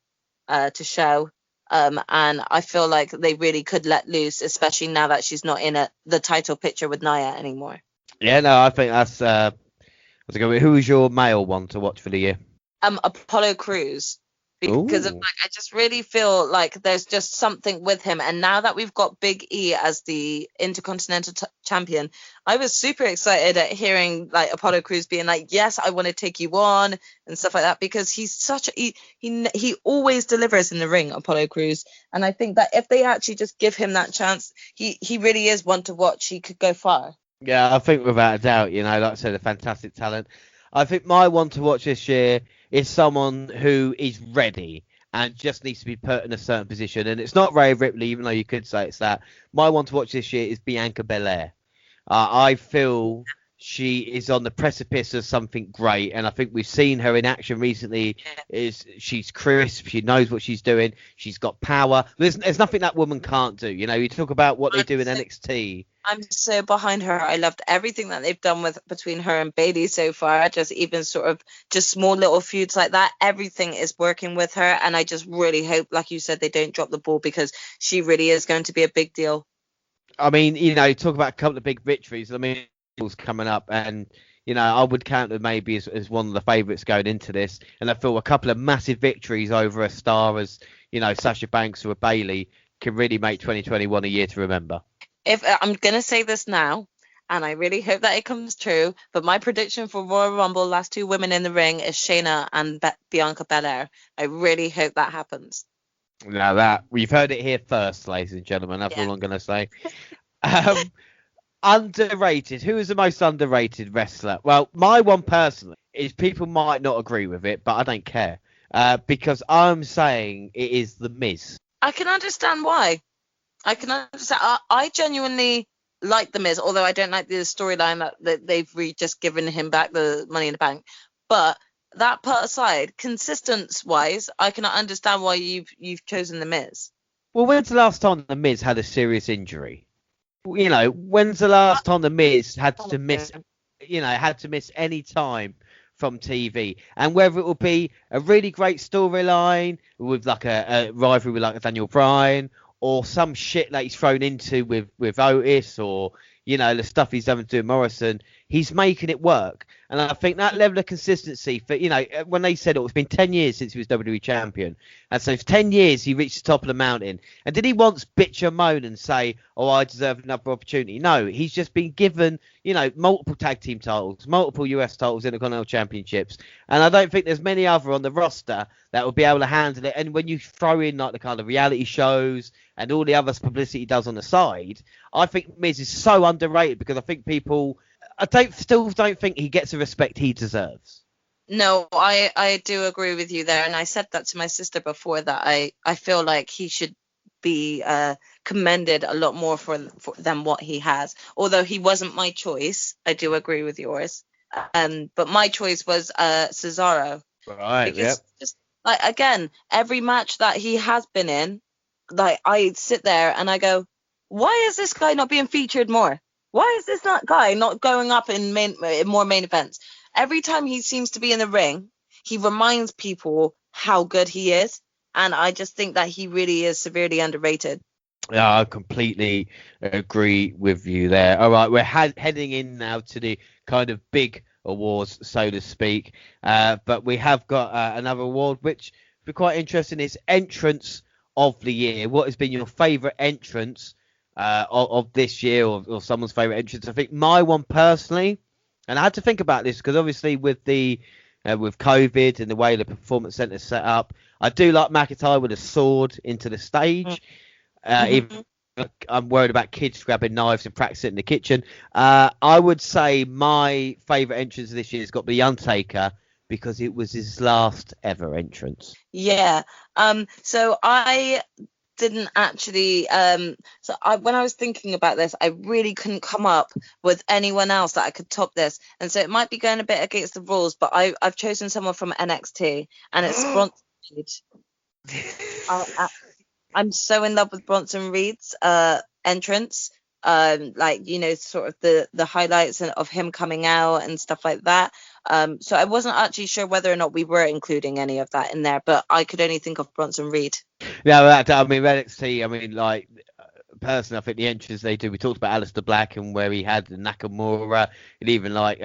to show, and I feel like they really could let loose, especially now that she's not in the title picture with Nia anymore. Yeah, no, I think that's who is your male one to watch for the year? Apollo Crews. Because of, like, I just really feel like there's just something with him. And now that we've got Big E as the Intercontinental Champion, I was super excited at hearing like Apollo Crews being like, yes, I want to take you on and stuff like that, because he's such a he always delivers in the ring, Apollo Crews. And I think that if they actually just give him that chance, he really is one to watch. He could go far. Yeah, I think without a doubt, you know, like I said, a fantastic talent. I think my one to watch this year is someone who is ready and just needs to be put in a certain position. And it's not Rhea Ripley, even though you could say it's that. My one to watch this year is Bianca Belair. I feel she is on the precipice of something great, and I think we've seen her in action recently. She's crisp, she knows what she's doing, she's got power. There's nothing that woman can't do. You know, you talk about what they do in NXT. I'm so behind her. I loved everything that they've done between her and Bailey so far. Just even sort of just small little feuds like that. Everything is working with her, and I just really hope, like you said, they don't drop the ball, because she really is going to be a big deal. I mean, you know, talk about a couple of big victories. I mean, coming up, and you know, I would count her maybe as one of the favourites going into this. And I feel a couple of massive victories over a star as, you know, Sasha Banks or Bailey can really make 2021 a year to remember. If I'm gonna say this now, and I really hope that it comes true, but my prediction for Royal Rumble, last two women in the ring, is Shayna and Bianca Belair. I really hope that happens. Now we've heard it here first, ladies and gentlemen. That's all I'm gonna say. Underrated. Who is the most underrated wrestler? Well, my one personally is, people might not agree with it, but I don't care, because I'm saying it is The Miz. I can understand why. I genuinely like The Miz, although I don't like the storyline that they've just given him back the Money in the Bank. But that put aside, consistency-wise, I cannot understand why you've chosen The Miz. Well, when's the last time The Miz had a serious injury? You know, when's the last time The Miz had to miss any time from TV? And whether it will be a really great storyline with like a rivalry with like Daniel Bryan, or some shit that he's thrown into with Otis, or, you know, the stuff he's done with doing Morrison, he's making it work. And I think that level of consistency, for, you know, when they said it's been 10 years since he was WWE champion, and so for 10 years he reached the top of the mountain, and did he once bitch and moan and say, oh, I deserve another opportunity? No, he's just been given, you know, multiple tag team titles, multiple US titles, Intercontinental Championships, and I don't think there's many other on the roster that will be able to handle it. And when you throw in like the kind of reality shows and all the other publicity he does on the side, I think Miz is so underrated, because I think people, still don't think he gets the respect he deserves. No, I do agree with you there, and I said that to my sister before, that I feel like he should be commended a lot more for than what he has. Although he wasn't my choice, I do agree with yours. But my choice was Cesaro. Right. Yeah. Just like, again, every match that he has been in, like, I sit there and I go, why is this guy not being featured more? Why is this guy not going up in more main events? Every time he seems to be in the ring, he reminds people how good he is. And I just think that he really is severely underrated. Yeah, I completely agree with you there. All right, we're heading in now to the kind of big awards, so to speak. But we have got another award, which would be quite interesting. Is entrance of the year. What has been your favourite entrance of this year, or someone's favourite entrance? I think my one personally, and I had to think about this because obviously with the with COVID and the way the performance centre is set up, I do like McIntyre with a sword into the stage. Even I'm worried about kids grabbing knives and practicing in the kitchen. I would say my favourite entrance of this year has got to be Undertaker because it was his last ever entrance. Yeah. So I didn't actually. When I was thinking about this, I really couldn't come up with anyone else that I could top this, and so it might be going a bit against the rules. But I've chosen someone from NXT, and it's Bronson Reed. I'm so in love with Bronson Reed's entrance. Like, you know, sort of the highlights of him coming out and stuff like that. So I wasn't actually sure whether or not we were including any of that in there, but I could only think of Bronson Reed. Yeah, I mean, NXT, I mean, like, personally, I think the entrance they do, we talked about Aleister Black and where he had the Nakamura and even like,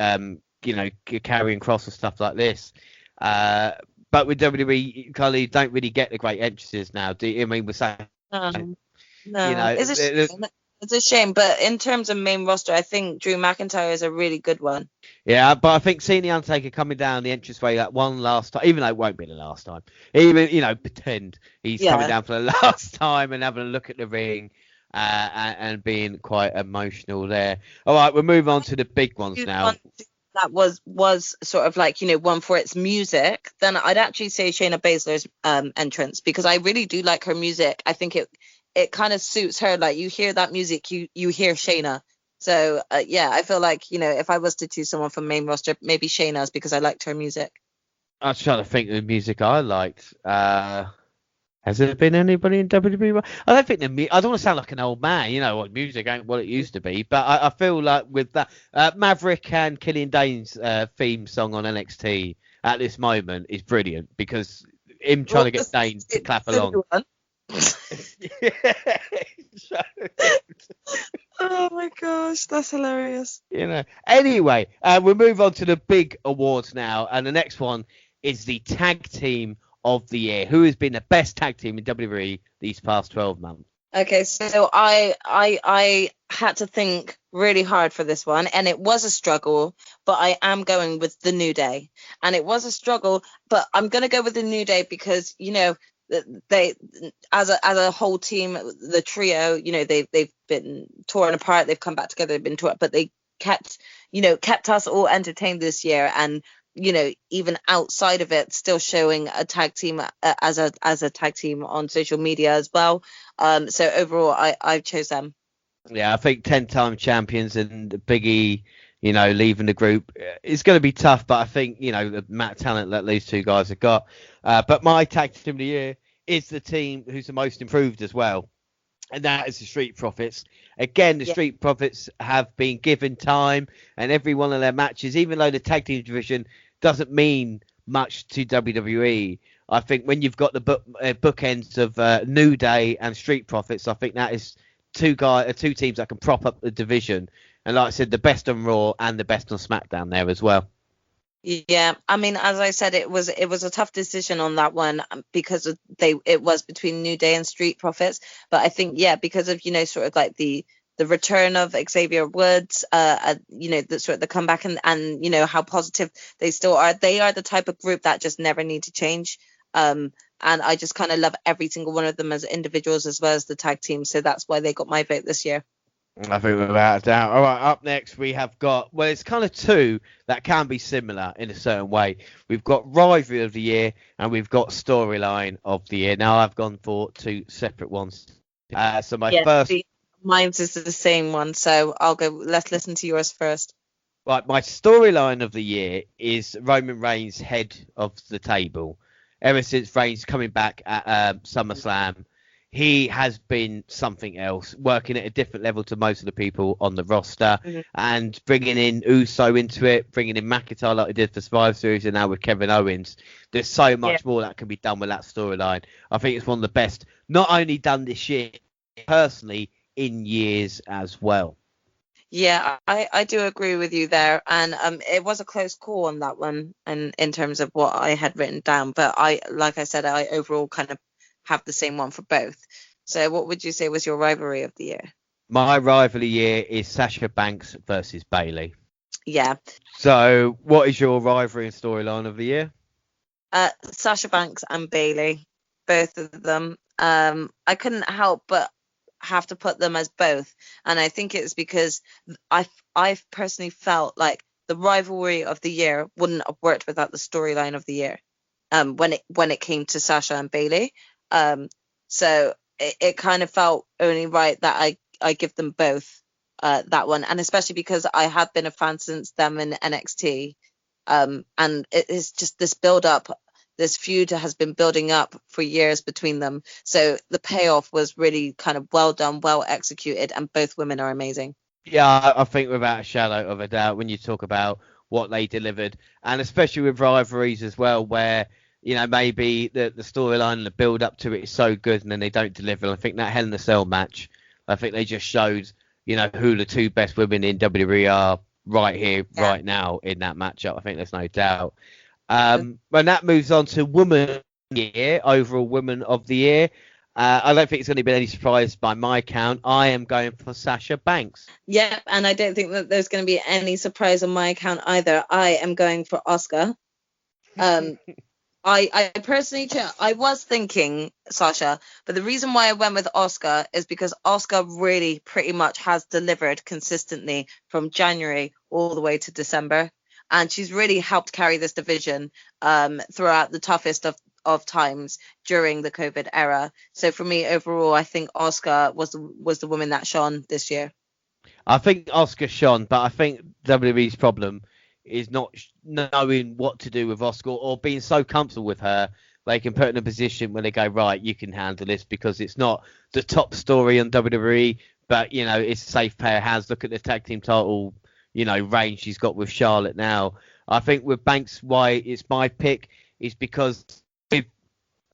you know, carrying cross and stuff like this. But with WWE, kind of don't really get the great entrances now. Do you? I mean, we're saying, No, you know, it's a shame. But in terms of main roster, I think Drew McIntyre is a really good one. Yeah, but I think seeing the Undertaker coming down the entranceway that one last time, even though it won't be the last time, even, you know, pretend he's coming down for the last time and having a look at the ring and being quite emotional there. All right, we'll move on to the big ones now. That was sort of like, you know, one for its music, then I'd actually say Shayna Baszler's entrance, because I really do like her music. I think it kind of suits her. Like, you hear that music, you hear Shayna. So yeah, I feel like, you know, if I was to choose someone from main roster, maybe Shayna's, because I liked her music. I was trying to think of the music I liked. Has there been anybody in WWE? I don't think I don't want to sound like an old man, you know, what music ain't what it used to be, but I feel like with that Maverick and Killian Dane's theme song on NXT at this moment is brilliant, because him trying to get Dane to clap along. Oh my gosh, that's hilarious. You know. Anyway, we'll move on to the big awards now, and the next one is the tag team of the year. Who has been the best tag team in WWE these past 12 months? Okay, so I had to think really hard for this one, and it was a struggle, but I am going with the New Day. And it was a struggle, but I'm going to go with the New Day because, you know, they as a whole team, the trio, you know, they've been torn apart, they've come back together, they've been torn, but they kept us all entertained this year, and you know, even outside of it, still showing a tag team as a tag team on social media as well. So overall, I chose them. Yeah, I think 10-time champions and Biggie, you know, leaving the group is going to be tough, but I think, you know, the amount of talent that these two guys have got. But my tag team of the year is the team who's the most improved as well, and that is the Street Profits. Again, the Street Profits have been given time, and every one of their matches, even though the tag team division doesn't mean much to WWE, I think when you've got the bookends of New Day and Street Profits, I think that is two teams that can prop up the division. And like I said, the best on Raw and the best on SmackDown there as well. Yeah, I mean, as I said, it was a tough decision on that one because it was between New Day and Street Profits. But I think, yeah, because of, you know, sort of like the return of Xavier Woods, you know, the sort of the comeback and you know how positive they still are. They are the type of group that just never need to change. And I just kind of love every single one of them as individuals as well as the tag team. So that's why they got my vote this year. I think without a doubt. All right, up next we have got, well, it's kind of two that can be similar in a certain way. We've got Rivalry of the Year and we've got Storyline of the Year. Now I've gone for two separate ones. So my first... Mine's is the same one, so I'll go. Let's listen to yours first. Right, my storyline of the year is Roman Reigns head of the table. Ever since Reigns coming back at SummerSlam, he has been something else, working at a different level to most of the people on the roster, and bringing in Uso into it, bringing in McIntyre like he did for Survivor Series, and now with Kevin Owens. There's so much more that can be done with that storyline. I think it's one of the best, not only done this year, personally, in years as well. Yeah, I do agree with you there, and it was a close call on that one, and in terms of what I had written down, but like I said, I overall kind of have the same one for both. So what would you say was your rivalry of the year? My rivalry year is Sasha Banks versus Bayley. Yeah. So what is your rivalry and storyline of the year? Sasha Banks and Bayley, both of them. I couldn't help but have to put them as both, and I think it's because I've personally felt like the rivalry of the year wouldn't have worked without the storyline of the year. When it came to Sasha and Bayley, so it kind of felt only right that I give them both that one, and especially because I have been a fan since them in NXT, and it is just this build up. This feud has been building up for years between them. So the payoff was really kind of well done, well executed, and both women are amazing. Yeah, I think without a shadow of a doubt, when you talk about what they delivered, and especially with rivalries as well, where, you know, maybe the storyline and the build up to it is so good and then they don't deliver. And I think that Hell in a Cell match, I think they just showed, you know, who the two best women in WWE are right here, right now in that matchup. I think there's no doubt. When that moves on to Woman of the Year, overall Woman of the Year, I don't think it's going to be any surprise by my count. I am going for Sasha Banks. Yep, and I don't think that there's going to be any surprise on my account either. I am going for Asuka. I personally, I was thinking Sasha, but the reason why I went with Asuka is because Asuka really pretty much has delivered consistently from January all the way to December. And she's really helped carry this division throughout the toughest of times during the COVID era. So for me, overall, I think Asuka was the woman that shone this year. I think Asuka shone, but I think WWE's problem is not knowing what to do with Asuka or being so comfortable with her. They can put in a position where they go, right, you can handle this, because it's not the top story on WWE, but, you know, it's a safe pair of hands. Look at the tag team title, you know, reign she's got with Charlotte now. I think with Banks, why it's my pick is because with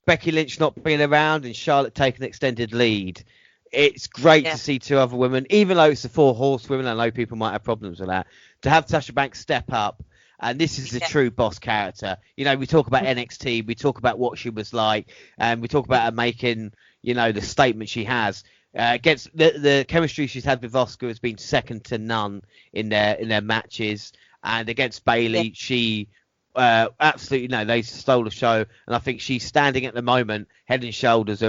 Becky Lynch not being around and Charlotte taking an extended lead, it's great to see two other women, even though it's the four horsewomen. I know people might have problems with that. To have Sasha Banks step up, and this is a true boss character. You know, we talk about NXT, we talk about what she was like, and we talk about her making, you know, the statement she has. Against the chemistry she's had with Asuka has been second to none in their matches, and against Bayley, she absolutely they stole the show, and I think she's standing at the moment head and shoulders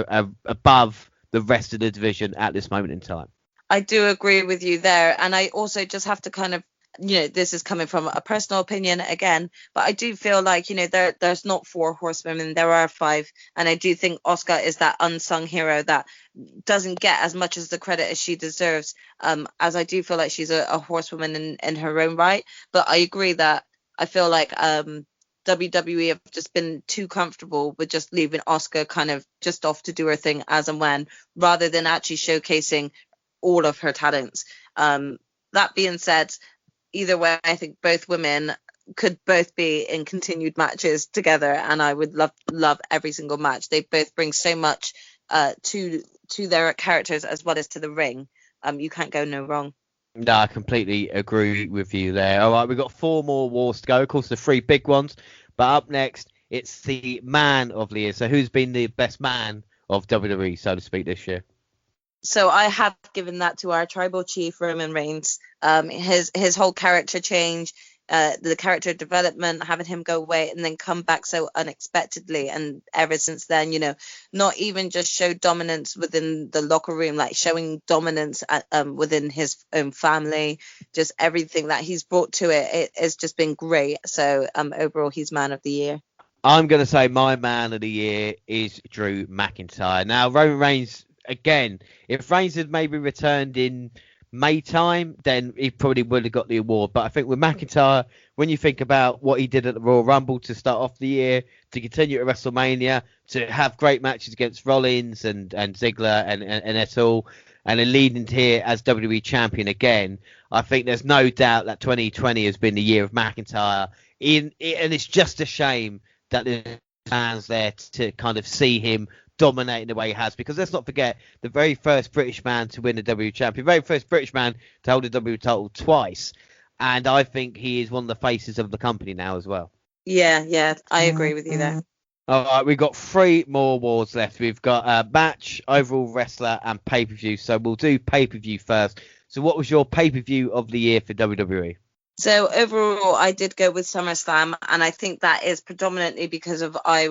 above the rest of the division at this moment in time. I do agree with you there, and I also just have to kind of, you know, this is coming from a personal opinion again, but I do feel like, you know, there's not four horsewomen, there are five, and I do think Asuka is that unsung hero that doesn't get as much as the credit as she deserves, as I do feel like she's a horsewoman in her own right. But I agree that I feel like WWE have just been too comfortable with just leaving Asuka kind of just off to do her thing as and when, rather than actually showcasing all of her talents. That being said, either way, I think both women could both be in continued matches together, and I would love every single match. They both bring so much to their characters as well as to the ring. You can't go no wrong. No, I completely agree with you there. All right, we've got 4 more awards to go. Of course, the 3 big ones. But up next, it's the Man of the Year. So who's been the best man of WWE, so to speak, this year? So I have given that to our tribal chief, Roman Reigns. His whole character change, the character development, having him go away and then come back so unexpectedly, and ever since then, you know, not even just show dominance within the locker room, like showing dominance within his own family, just everything that he's brought to it has just been great. So overall, he's Man of the Year. I'm going to say my Man of the Year is Drew McIntyre. Now, Roman Reigns, again, if Reigns had maybe returned in May time, then he probably would have got the award. But I think with McIntyre, when you think about what he did at the Royal Rumble to start off the year, to continue at WrestleMania, to have great matches against Rollins and Ziggler and et al., and then leading here as WWE champion again, I think there's no doubt that 2020 has been the year of McIntyre. And it's just a shame that there's fans there to kind of see him dominating the way he has, because let's not forget, the very first British man to win the WWE champion, very first British man to hold the WWE title twice, and I think he is one of the faces of the company now as well. Yeah, I agree with you there. All right, we've got 3 more awards left. We've got match, overall wrestler, and pay-per-view. So we'll do pay-per-view first. So what was your pay-per-view of the year for WWE? So overall, I did go with SummerSlam, and I think that is predominantly because I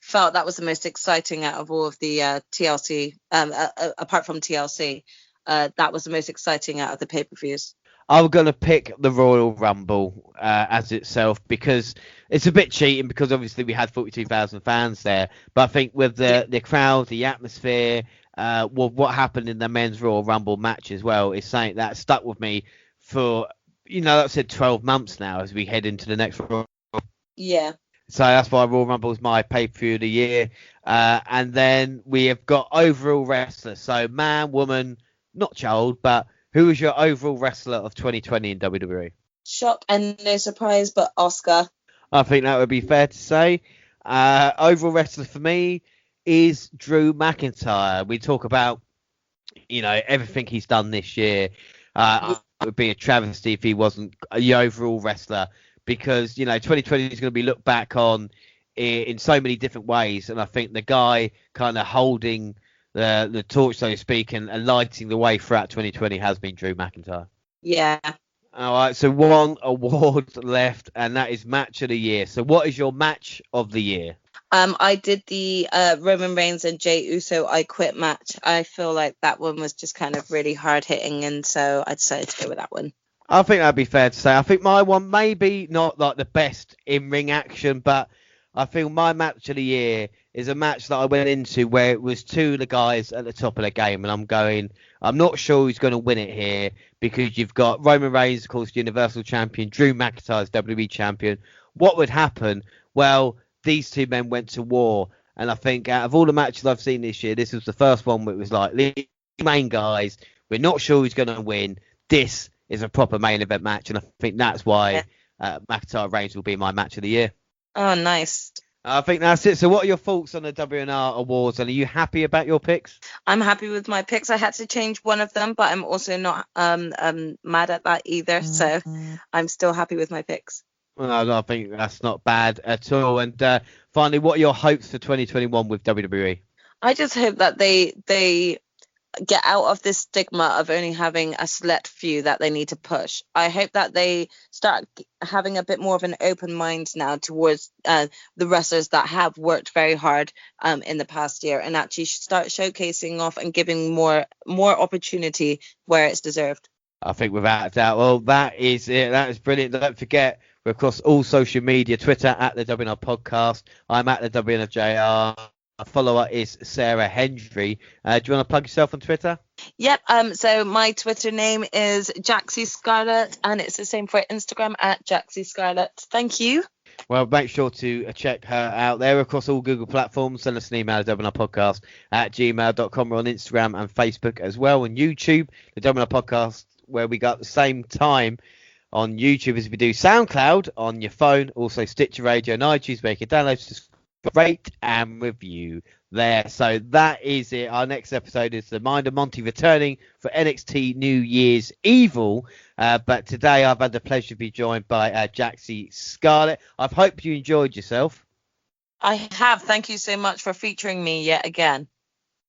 felt that was the most exciting out of all of the TLC, apart from TLC. That was the most exciting out of the pay-per-views. I'm going to pick the Royal Rumble as itself, because it's a bit cheating, because obviously we had 42,000 fans there. But I think with the crowd, the atmosphere, what happened in the men's Royal Rumble match as well is something that stuck with me for, like I said, 12 months now as we head into the next Royal Rumble. Yeah. So that's why Royal Rumble is my pay-per-view of the year. And then we have got overall wrestler. So man, woman, not child, but who was your overall wrestler of 2020 in WWE? Shock and no surprise, but Oscar. I think that would be fair to say. Overall wrestler for me is Drew McIntyre. We talk about, everything he's done this year. It would be a travesty if he wasn't the overall wrestler, because 2020 is going to be looked back on in so many different ways, and I think the guy kind of holding the torch, so to speak, and lighting the way throughout 2020 has been Drew McIntyre. Yeah. All right, so 1 award left, and that is match of the year. So what is your match of the year? I did the Roman Reigns and Jey Uso I Quit match. I feel like that one was just kind of really hard hitting, and so I decided to go with that one. I think that'd be fair to say. I think my one maybe not like the best in-ring action, but I feel my match of the year is a match that I went into where it was 2 of the guys at the top of the game, and I'm not sure who's going to win it here, because you've got Roman Reigns, of course, Universal Champion, Drew McIntyre's WWE Champion. What would happen? Well, these 2 men went to war, and I think out of all the matches I've seen this year, this was the first one where it was like, the main guys, we're not sure who's going to win. This is a proper main event match, and I think that's why McIntyre Reigns will be my match of the year. Oh, nice. I think that's it. So what are your thoughts on the WNR Awards, and are you happy about your picks? I'm happy with my picks. I had to change one of them, but I'm also not mad at that either, so I'm still happy with my picks. Well, I think that's not bad at all. And finally, what are your hopes for 2021 with WWE? I just hope that they get out of this stigma of only having a select few that they need to push. I hope that they start having a bit more of an open mind now towards the wrestlers that have worked very hard in the past year, and actually start showcasing off and giving more opportunity where it's deserved. I think without a doubt. Well, that is it. That is brilliant. Don't forget, we're across all social media, Twitter at the WNR Podcast. I'm at the WNRJR. Our follower is Sarah Hendry. Do you want to plug yourself on Twitter? Yep. So my Twitter name is Jaxie Scarlett, and it's the same for Instagram at Jaxie Scarlett. Thank you. Well, make sure to check her out there across all Google platforms. Send us an email at WNRpodcast@gmail.com. We're on Instagram and Facebook as well. On YouTube, the WNR Podcast, where we got the same time on YouTube as we do SoundCloud on your phone, also Stitcher Radio and iTunes, where you can download, rate and review there. So that is it. Our next episode is the Mind of Monty returning for NXT New Year's Evil. But today I've had the pleasure to be joined by Jaxie Scarlett. I hope you enjoyed yourself. I have. Thank you so much for featuring me yet again.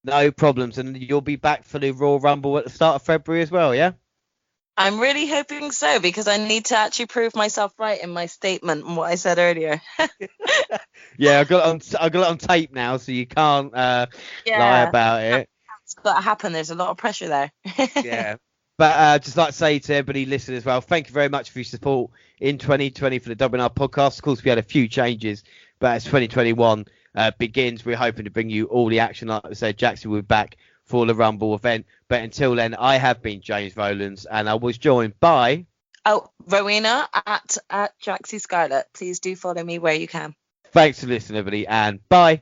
No problems. And you'll be back for the Royal Rumble at the start of February as well, yeah? I'm really hoping so, because I need to actually prove myself right in my statement and what I said earlier. Yeah, I got it on tape now, so you can't lie about it. It's got to happen. There's a lot of pressure there. Yeah. But just like to say to everybody listening as well, thank you very much for your support in 2020 for the WNR Podcast. Of course, we had a few changes, but as 2021 begins, we're hoping to bring you all the action. Like I said, Jackson will be back for the Rumble event. But until then, I have been James Rowlands, and I was joined by... Oh, Rowena at Jaxie Scarlett. Please do follow me where you can. Thanks for listening, everybody, and bye.